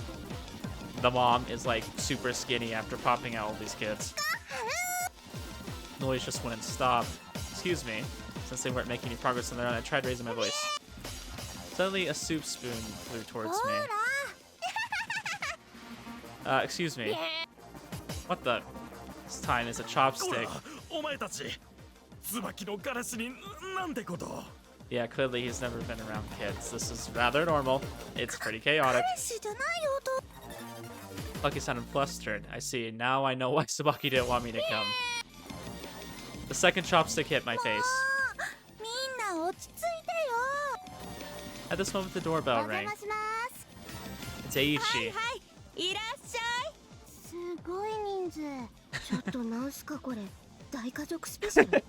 the mom is like super skinny after popping out all these kids. Noise just wouldn't stop. Excuse me. Since they weren't making any progress on their own, I tried raising my voice. Suddenly, a soup spoon flew towards ほ me. ら Excuse me. What the? This time is a こ chopstick. ら、お前たち。椿の彼氏になんてことを。 Yeah, clearly he's never been around kids. This is rather normal. It's pretty chaotic. 彼氏じゃないよと Lucky sounded flustered. I see. Now I know why Tsubaki didn't want me to come. The second chopstick hit my face. みんな落ち着いてよ At this moment, the doorbell お邪 rang. 魔します Daiichi. いらっしゃい。すごい人数。ちょっとなんすかこれ。大家族スペシャル。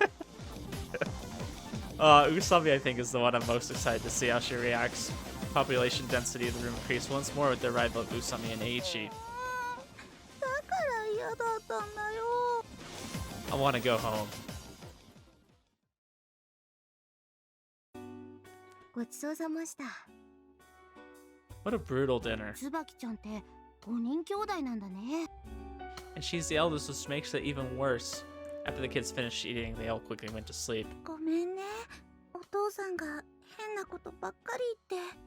Usami, I think, is the one I'm most excited to see how she reacts. Population density of the room increased once more with the arrival of Usami and Eiichi. だから嫌だったんだよ。 I want to go home. ごちそうさました。 What a brutal dinner. 椿ちゃんって5人兄弟なんだね。 And she's the eldest, which makes it even worse. After the kids finished eating, they all quickly went to sleep. ごめんね。お父さんが変なことばっかり言って。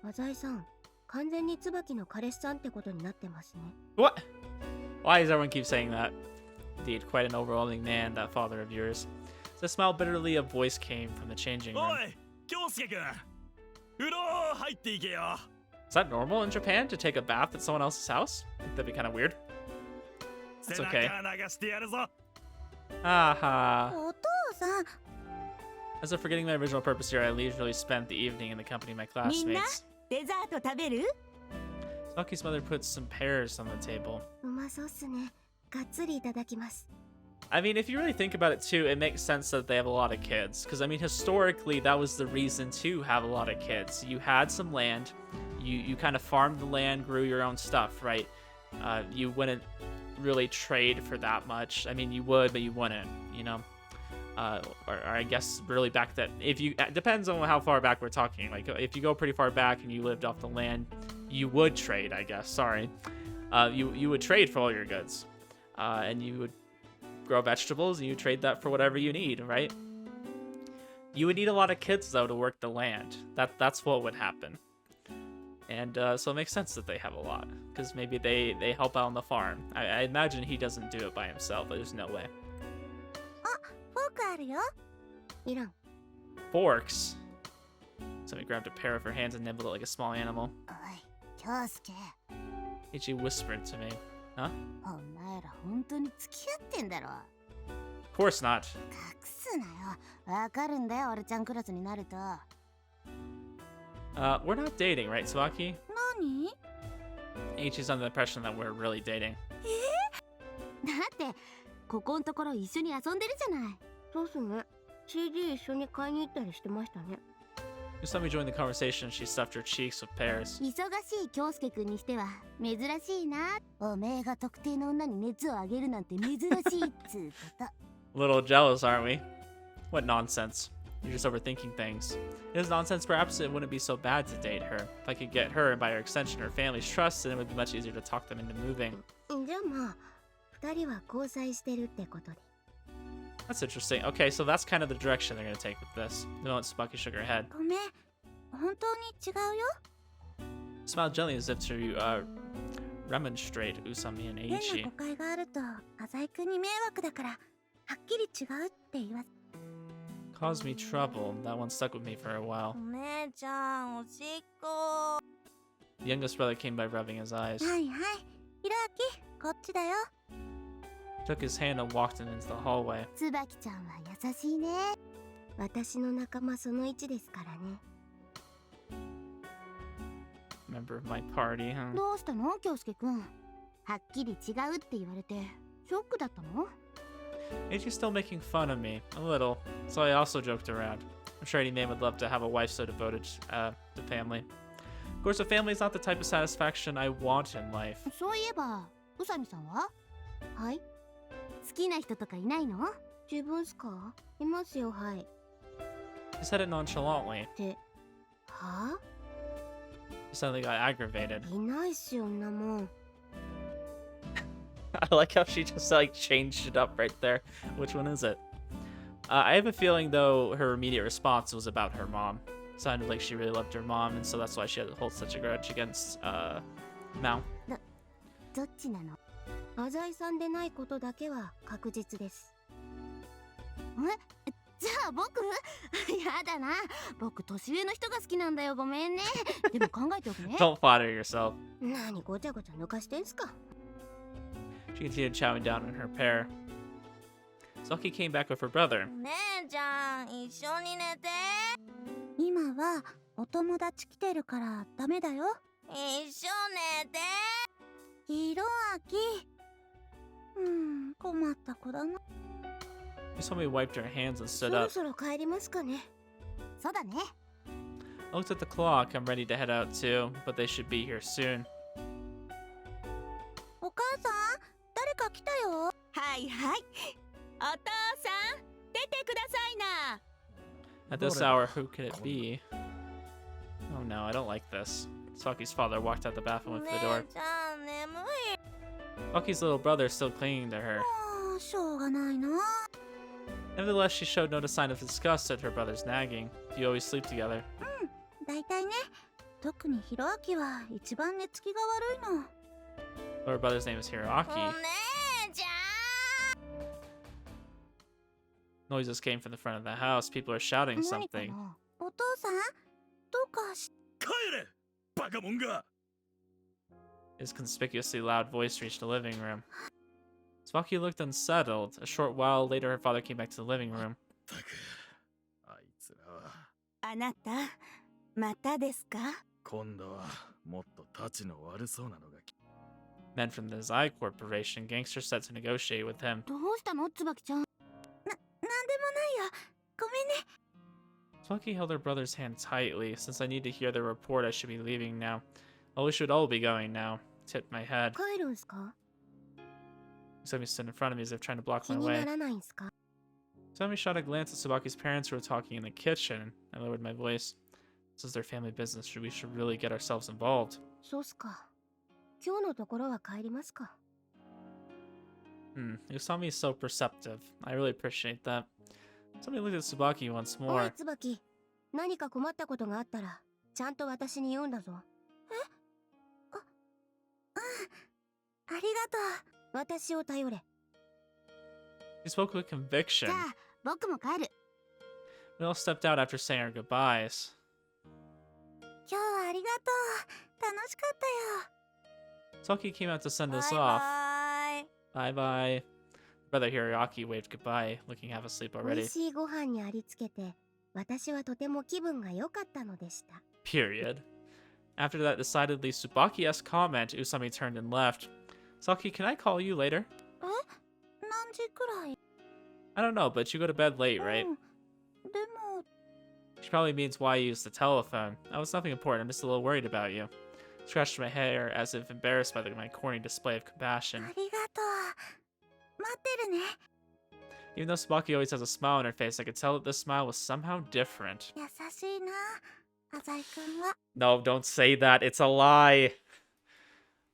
和財さん、完全に椿の彼氏さんってことになってますね。 What? Why does everyone keep saying that? Indeed, quite an overwhelming man, that father of yours. As I smiled bitterly, a voice came from the changing room. おい、京介くん。風呂入っていけよ。 Is that normal in Japan to take a bath at someone else's house? I think that'd be kind of weird. That's 背 okay. 中流してやるぞ。 Haha. お父さん、 As if forgetting my original purpose here, I leisurely spent the evening in the company of my みんな classmates. デザート食べる？ Tsubaki's mother put some pears on the table. うまそうっすね。がっつりいただきます。 I mean, if you really think about it too, it makes sense that they have a lot of kids. Because, I mean, historically, that was the reason to have a lot of kids. You had some land, you kind of farmed the land, grew your own stuff, right? You wouldn't really trade for that much. I mean, you would, but you wouldn't, you know? Or I guess really back then, if you, it depends on how far back we're talking. Like, if you go pretty far back and you lived off the land, you would trade, I guess, sorry. You would trade for all your goods. And you would grow vegetables and you trade that for whatever you need, right? You would need a lot of kids though to work the land. That's what would happen. And so it makes sense that they have a lot, because maybe they help out on the farm. I imagine he doesn't do it by himself. There's no way. フォークあるよ。いらん。 Forks. Somebody grabbed a pair of her hands and nibbled it like a small animal. おい、京介。 Ichi whispered to me. Huh? お前ら本当に付き合ってんだろ。 Of course not. 隠すなよ。わかるんだよ、俺ちゃんクラスになると。 We're not dating, right, Tsubaki? 何？ Ichi's under the impression that we're really dating. だってここんところ一緒に遊んでるじゃない。そうっすね。CD 一緒に買いに行ったりしてましたね。 Usami joined the conversation. She stuffed her cheeks with pears. 忙しい京介くんにしては珍しいな。おめえが特定の女に熱を上げるなんて珍しいっつうこと。 A little jealous, aren't we? What nonsense. You're just overthinking things. It is nonsense. Perhaps it wouldn't be so bad to date her. If I could get her, and by her extension her family's trust, then it would be much easier to talk them into moving. じゃあまあ二人は交際してるってことで。 That's interesting. Okay, so that's kind of the direction they're going to take with this. No, Tsubaki shook her head. ごめん、本当に違うよ。 Smiled gently as if to, remonstrate Usami and 変な Eiichi. 誤解があると浅井くんに迷惑だから、はっきり違うって言わせ。 Caused me trouble. That one stuck with me for a while. お姉ちゃん、おしっこ。 The youngest brother came by rubbing his eyes. はいはい、ひろあき、こっちだよ。 Took his hand and walked him into the hallway. 椿ちゃんは優しいね。私の仲間その1ですからね。 Member of my party, huh? どうしたの京介くん。はっきり違うって言われてショックだったの？ Eiichi's still making fun of me. A little. So I also joked around. I'm sure any man would love to have a wife so devoted to family. Of course, a family is not the type of satisfaction I want in life. そういえば宇佐美さんは？はい。好きな人とかいないの？自分っすか？いますよ、はい。 He said it nonchalantly. っては？ He suddenly got aggravated. いないっすよ、んなもん。 I like how she just like changed it up right there. Which one is it? I have a feeling though her immediate response was about her mom. Sounded like she really loved her mom, and so that's why she had to hold such a grudge against Mao. どっちなの？浅井さんでないことだけは確実です。え？じゃあ僕？やだな。僕年上の人が好きなんだよ。ごめんね。でも考えておくね。Don't flatter yourself. 何ごちゃごちゃ抜かしてんすか？ She continued chowing down on her pear. Tsubaki came back with her brother. 姉ちゃん、一緒に寝て。今はお友達来てるからダメだよ。一緒寝て。ひろあき。困った子だな。 Somebody wiped her hands and そ stood ろ up. そろ帰りますかね。そうだね。 I looked at the clock. I'm ready to head out too, but they should be here soon. お母さん、誰か来たよ。はいはい。お父さん、出てくださいな。 At this hour, who could it be? Oh no, I don't like this. Tsubaki's father walked out the bathroom with the 姉 door. ちゃん、眠い。 Tsubaki's little brother is still clinging to her. もうしょうがないな。 Nevertheless, she showed no sign of disgust at her brother's nagging. You always sleep together. だいたいね。特にひろあきは一番寝つきが悪いの。 Her brother's name is お Hiroaki. 姉ちゃん。 Noises came from the front of the house. People are shouting 何か something. な。お父さん、どうかし。帰れバカモンが。 His conspicuously loud voice reached the living room. Tsubaki looked unsettled. A short while later, her father came back to the living room. たくあいつらはあなた、またですか？今度はもっとたちの悪そうなのが。 Men from the Zai Corporation, gangsters set to negotiate with him. どうしたの、つばきちゃん。なんでもないよ。ごめんね。 Tsubaki held her brother's hand tightly. Since I need to hear their report, I should be leaving now. Oh, we should all be going now. Tipped my head. 帰るんすか？ Usami stood in front of me as if trying to block 気 my にな way. らないんすか？ Usami shot a glance at Tsubaki's parents who were talking in the kitchen. I lowered my voice. This is their family business. We should really get ourselves involved. そうっすか。今日のところは帰りますか。Usami is so perceptive. I really appreciate that. Usami looked at Tsubaki once お more. い、つばき。何か困ったことがあったら、ちゃんと私に言うんだぞ。ありがとう。私を頼れ。 He spoke with conviction. じゃあ、僕も帰る。 We all stepped out after saying our goodbyes. 今日はありがとう。楽しかったよ。 Tsubaki came out to send バイ us バ off. イ。 Bye bye. Brother Hiroaki waved goodbye, looking half asleep 美 already. 味しいご飯にありつけて、私はとても気分が良かったのでした。Period. After that decidedly Tsubaki-esque comment, Usami turned and left. Saki, can I call you later? 何時くらい？ I don't know, but you go to bed late, right? でも、 She probably means why you use the telephone. Oh, it's nothing important. I'm just a little worried about you. Scratched my hair as if embarrassed by my corny display of compassion. ありがとう。待ってるね。 Even though Tsubaki always has a smile on her face, I could tell that this smile was somehow different. 優しいな、浅井くんは。 No, don't say that. It's a lie.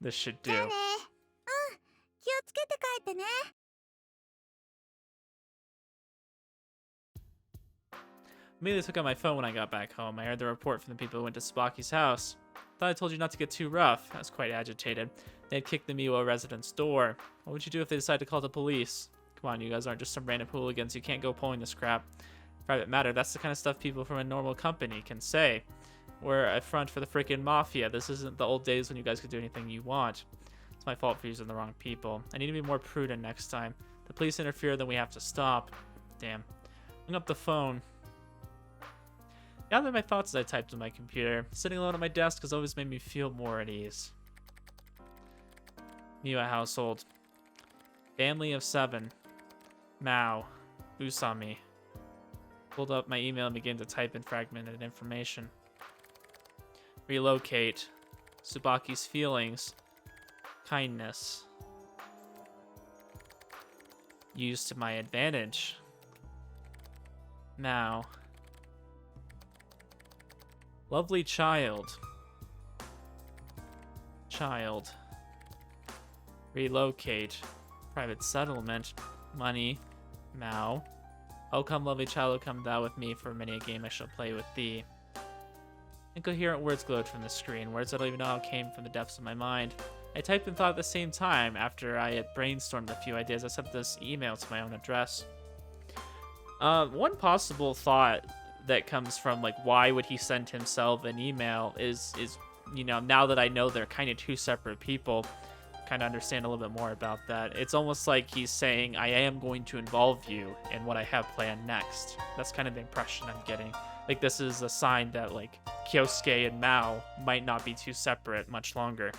This should じゃあ do. ね。気をつけて帰ってね。 Immediately took out my phone when I got back home. I heard the report from the people who went to Tsubaki's house. Thought I told you not to get too rough. I was quite agitated. They had kicked the Miwa resident's door. What would you do if they decided to call the police? Come on, you guys aren't just some random hooligans. You can't go pulling this crap. Private matter, that's the kind of stuff people from a normal company can say. We're a front for the freaking mafia. This isn't the old days when you guys could do anything you want. It's my fault for using the wrong people. I need to be more prudent next time. The police interfere, then we have to stop. Damn. Hung up the phone. Gathered my thoughts as I typed on my computer. Sitting alone at my desk has always made me feel more at ease. Miwa household. Family of 7. Maou. Usami. Pulled up my email and began to type in fragmented information. Relocate. Tsubaki's feelings. Kindness. Used to my advantage. Maou. Lovely child. Child. Relocate. Private settlement. Money. Maou. Oh, come, lovely child, oh, come thou with me, for many a game I shall play with thee. Incoherent words glowed from the screen, words I don't even know how came from the depths of my mind. I typed and thought at the same time. After I had brainstormed a few ideas, I sent this email to my own address. One possible thought that comes from, like, why would he send himself an email is you know, now that I know they're kind of two separate people, kind of understand a little bit more about that. It's almost like he's saying, I am going to involve you in what I have planned next. That's kind of the impression I'm getting. Like, this is a sign that, like, Kyousuke and Maou might not be too separate much longer.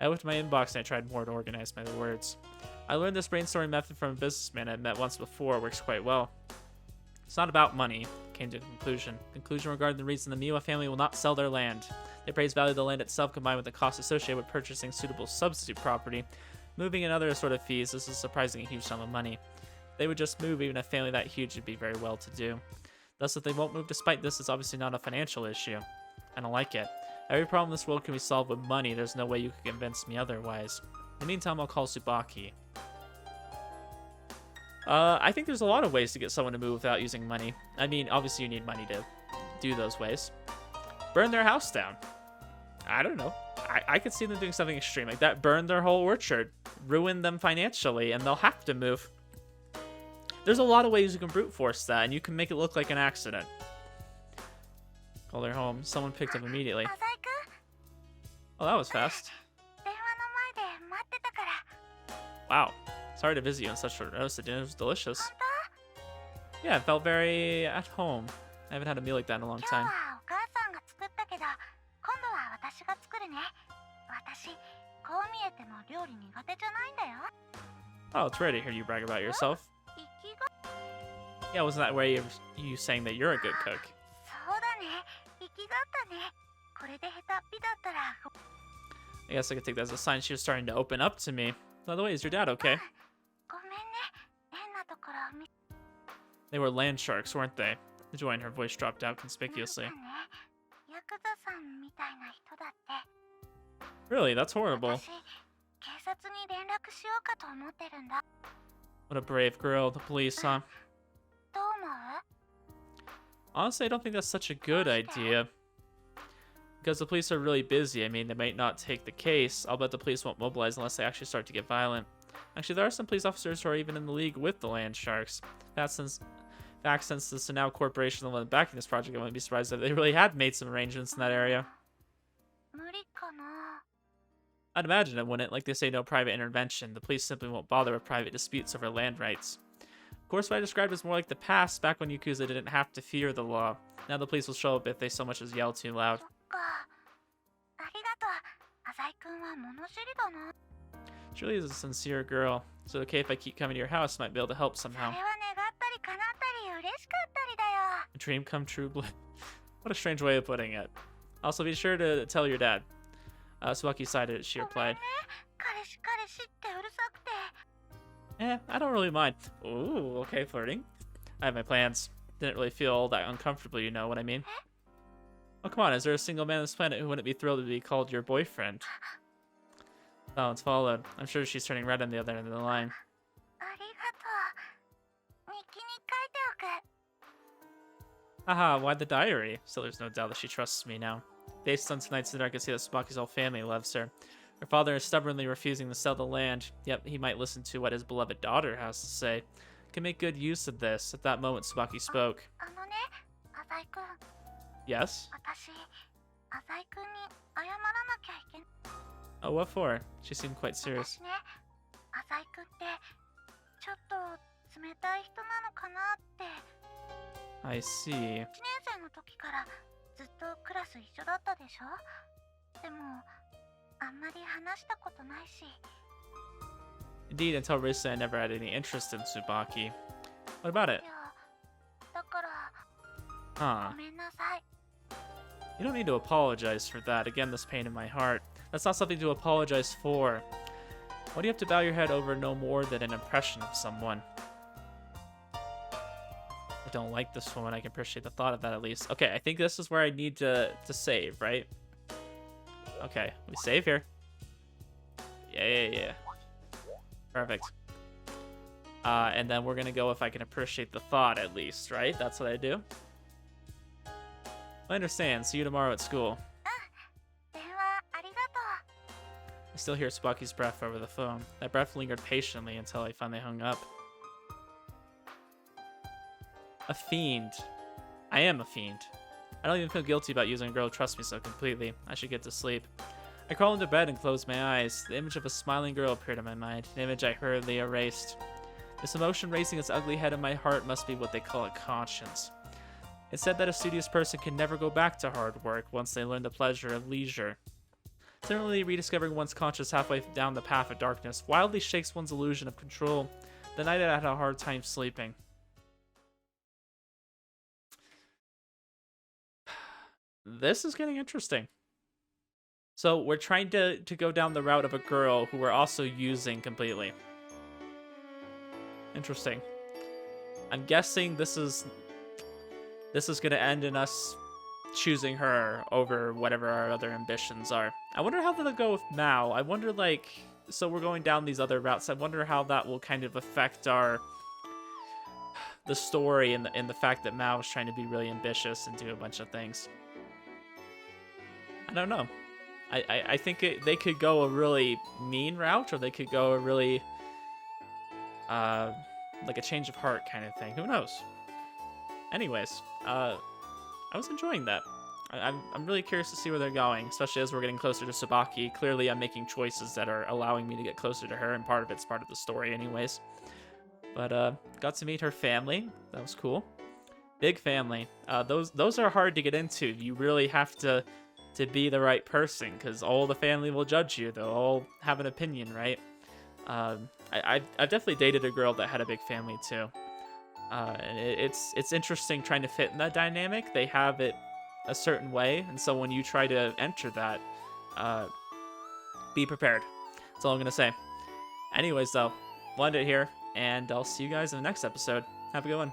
I looked at my inbox and I tried more to organize my words. I learned this brainstorming method from a businessman I'd met once before. Works quite well. It's not about money. Came to a conclusion. Conclusion regarding the reason the Miwa family will not sell their land. The appraised value of the land itself combined with the cost associated with purchasing suitable substitute property, moving and other assorted fees, this is a surprisingly huge sum of money. They would just move, even a family that huge would be very well to do. Thus, if they won't move despite this, it's obviously not a financial issue. I don't like it. Every problem in this world can be solved with money. There's no way you can convince me otherwise. In the meantime, I'll call Tsubaki. I think there's a lot of ways to get someone to move without using money. I mean, obviously you need money to do those ways. Burn their house down. I don't know. I could see them doing something extreme like that. Burn their whole orchard. Ruin them financially, and they'll have to move. There's a lot of ways you can brute force that, and you can make it look like an accident. Call their home. Someone picked up immediately. Oh, that was fast. Wow. Sorry to visit you on such short notice. The dinner was delicious. Yeah, it felt very at home. I haven't had a meal like that in a long time. Oh, it's rare to hear you brag about yourself. Yeah, wasn't that way you saying that you're a good cook? I guess I could take that as a sign she was starting to open up to me. By the way, is your dad okay? They were land sharks, weren't they? The joy in her voice dropped out conspicuously. Really? That's horrible. What a brave girl. The police, huh? Honestly, I don't think that's such a good idea. Because the police are really busy. I mean, they might not take the case. I'll bet the police won't mobilize unless they actually start to get violent. Actually, there are some police officers who are even in the league with the land sharks. Since the Sanao Corporation is the one backing this project, I wouldn't be surprised if they really had made some arrangements in that area. I'd imagine it wouldn't. Like they say, no private intervention. The police simply won't bother with private disputes over land rights. Of course, what I described is more like the past, back when Yakuza didn't have to fear the law. Now the police will show up if they so much as yell too loud. She really is a sincere girl. Is it okay if I keep coming to your house? Might be able to help somehow. A dream come true. What a strange way of putting it. Also, be sure to tell your dad. Tsubaki sighed as she replied. I don't really mind. Ooh, okay, flirting. I have my plans. Didn't really feel all that uncomfortable, you know what I mean? Oh, come on, is there a single man on this planet who wouldn't be thrilled to be called your boyfriend? Silence followed. I'm sure she's turning red on the other end of the line. Haha, why the diary? So there's no doubt that she trusts me now. Based on tonight's dinner, I can see that Tsubaki's whole family loves her. Her father is stubbornly refusing to sell the land, yet he might listen to what his beloved daughter has to say. Can make good use of this. At that moment, Tsubaki spoke. Yes? Oh, what for? She seemed quite serious. I see. Indeed, until recently I never had any interest in Tsubaki. What about it? Huh. You don't need to apologize for that. Again, this pain in my heart. That's not something to apologize for. Why do you have to bow your head over no more than an impression of someone? I don't like this woman. I can appreciate the thought of that at least. Okay, I think this is where I need to save, right? Okay, we save here. Yeah. Perfect. And then we're gonna go if I can appreciate the thought at least, right? That's what I do. I understand. See you tomorrow at school. I still hear Tsubaki's breath over the phone. That breath lingered patiently until I finally hung up. A fiend. I am a fiend. I don't even feel guilty about using a girl who trusts me so completely. I should get to sleep. I crawled into bed and closed my eyes. The image of a smiling girl appeared in my mind, an image I hurriedly erased. This emotion raising its ugly head in my heart must be what they call a conscience. It's said that a studious person can never go back to hard work once they learn the pleasure of leisure. Similarly, rediscovering one's conscience halfway down the path of darkness wildly shakes one's illusion of control the night I had a hard time sleeping. This is getting interesting. So we're trying to go down the route of a girl who we're also using completely. Interesting. I'm guessing this is going to end in us choosing her over whatever our other ambitions are. I wonder how that'll go with Mao. I wonder, like, so we're going down these other routes. I wonder how that will kind of affect the story and the fact that Mao is trying to be really ambitious and do a bunch of things. I don't know. I think they could go a really mean route, or they could go a really like a change of heart kind of thing. Who knows? Anyways, I was enjoying that. I'm really curious to see where they're going, especially as we're getting closer to Tsubaki. Clearly, I'm making choices that are allowing me to get closer to her, and part of it's part of the story anyways. But got to meet her family. That was cool. Big family. Those are hard to get into. You really have to be the right person, because all the family will judge you. They'll all have an opinion, right? I've definitely dated a girl that had a big family too. And it's interesting trying to fit in that dynamic. They have it a certain way, and so when you try to enter that, be prepared. That's all I'm gonna say. Anyways, though, we'll end it here, and I'll see you guys in the next episode. Have a good one.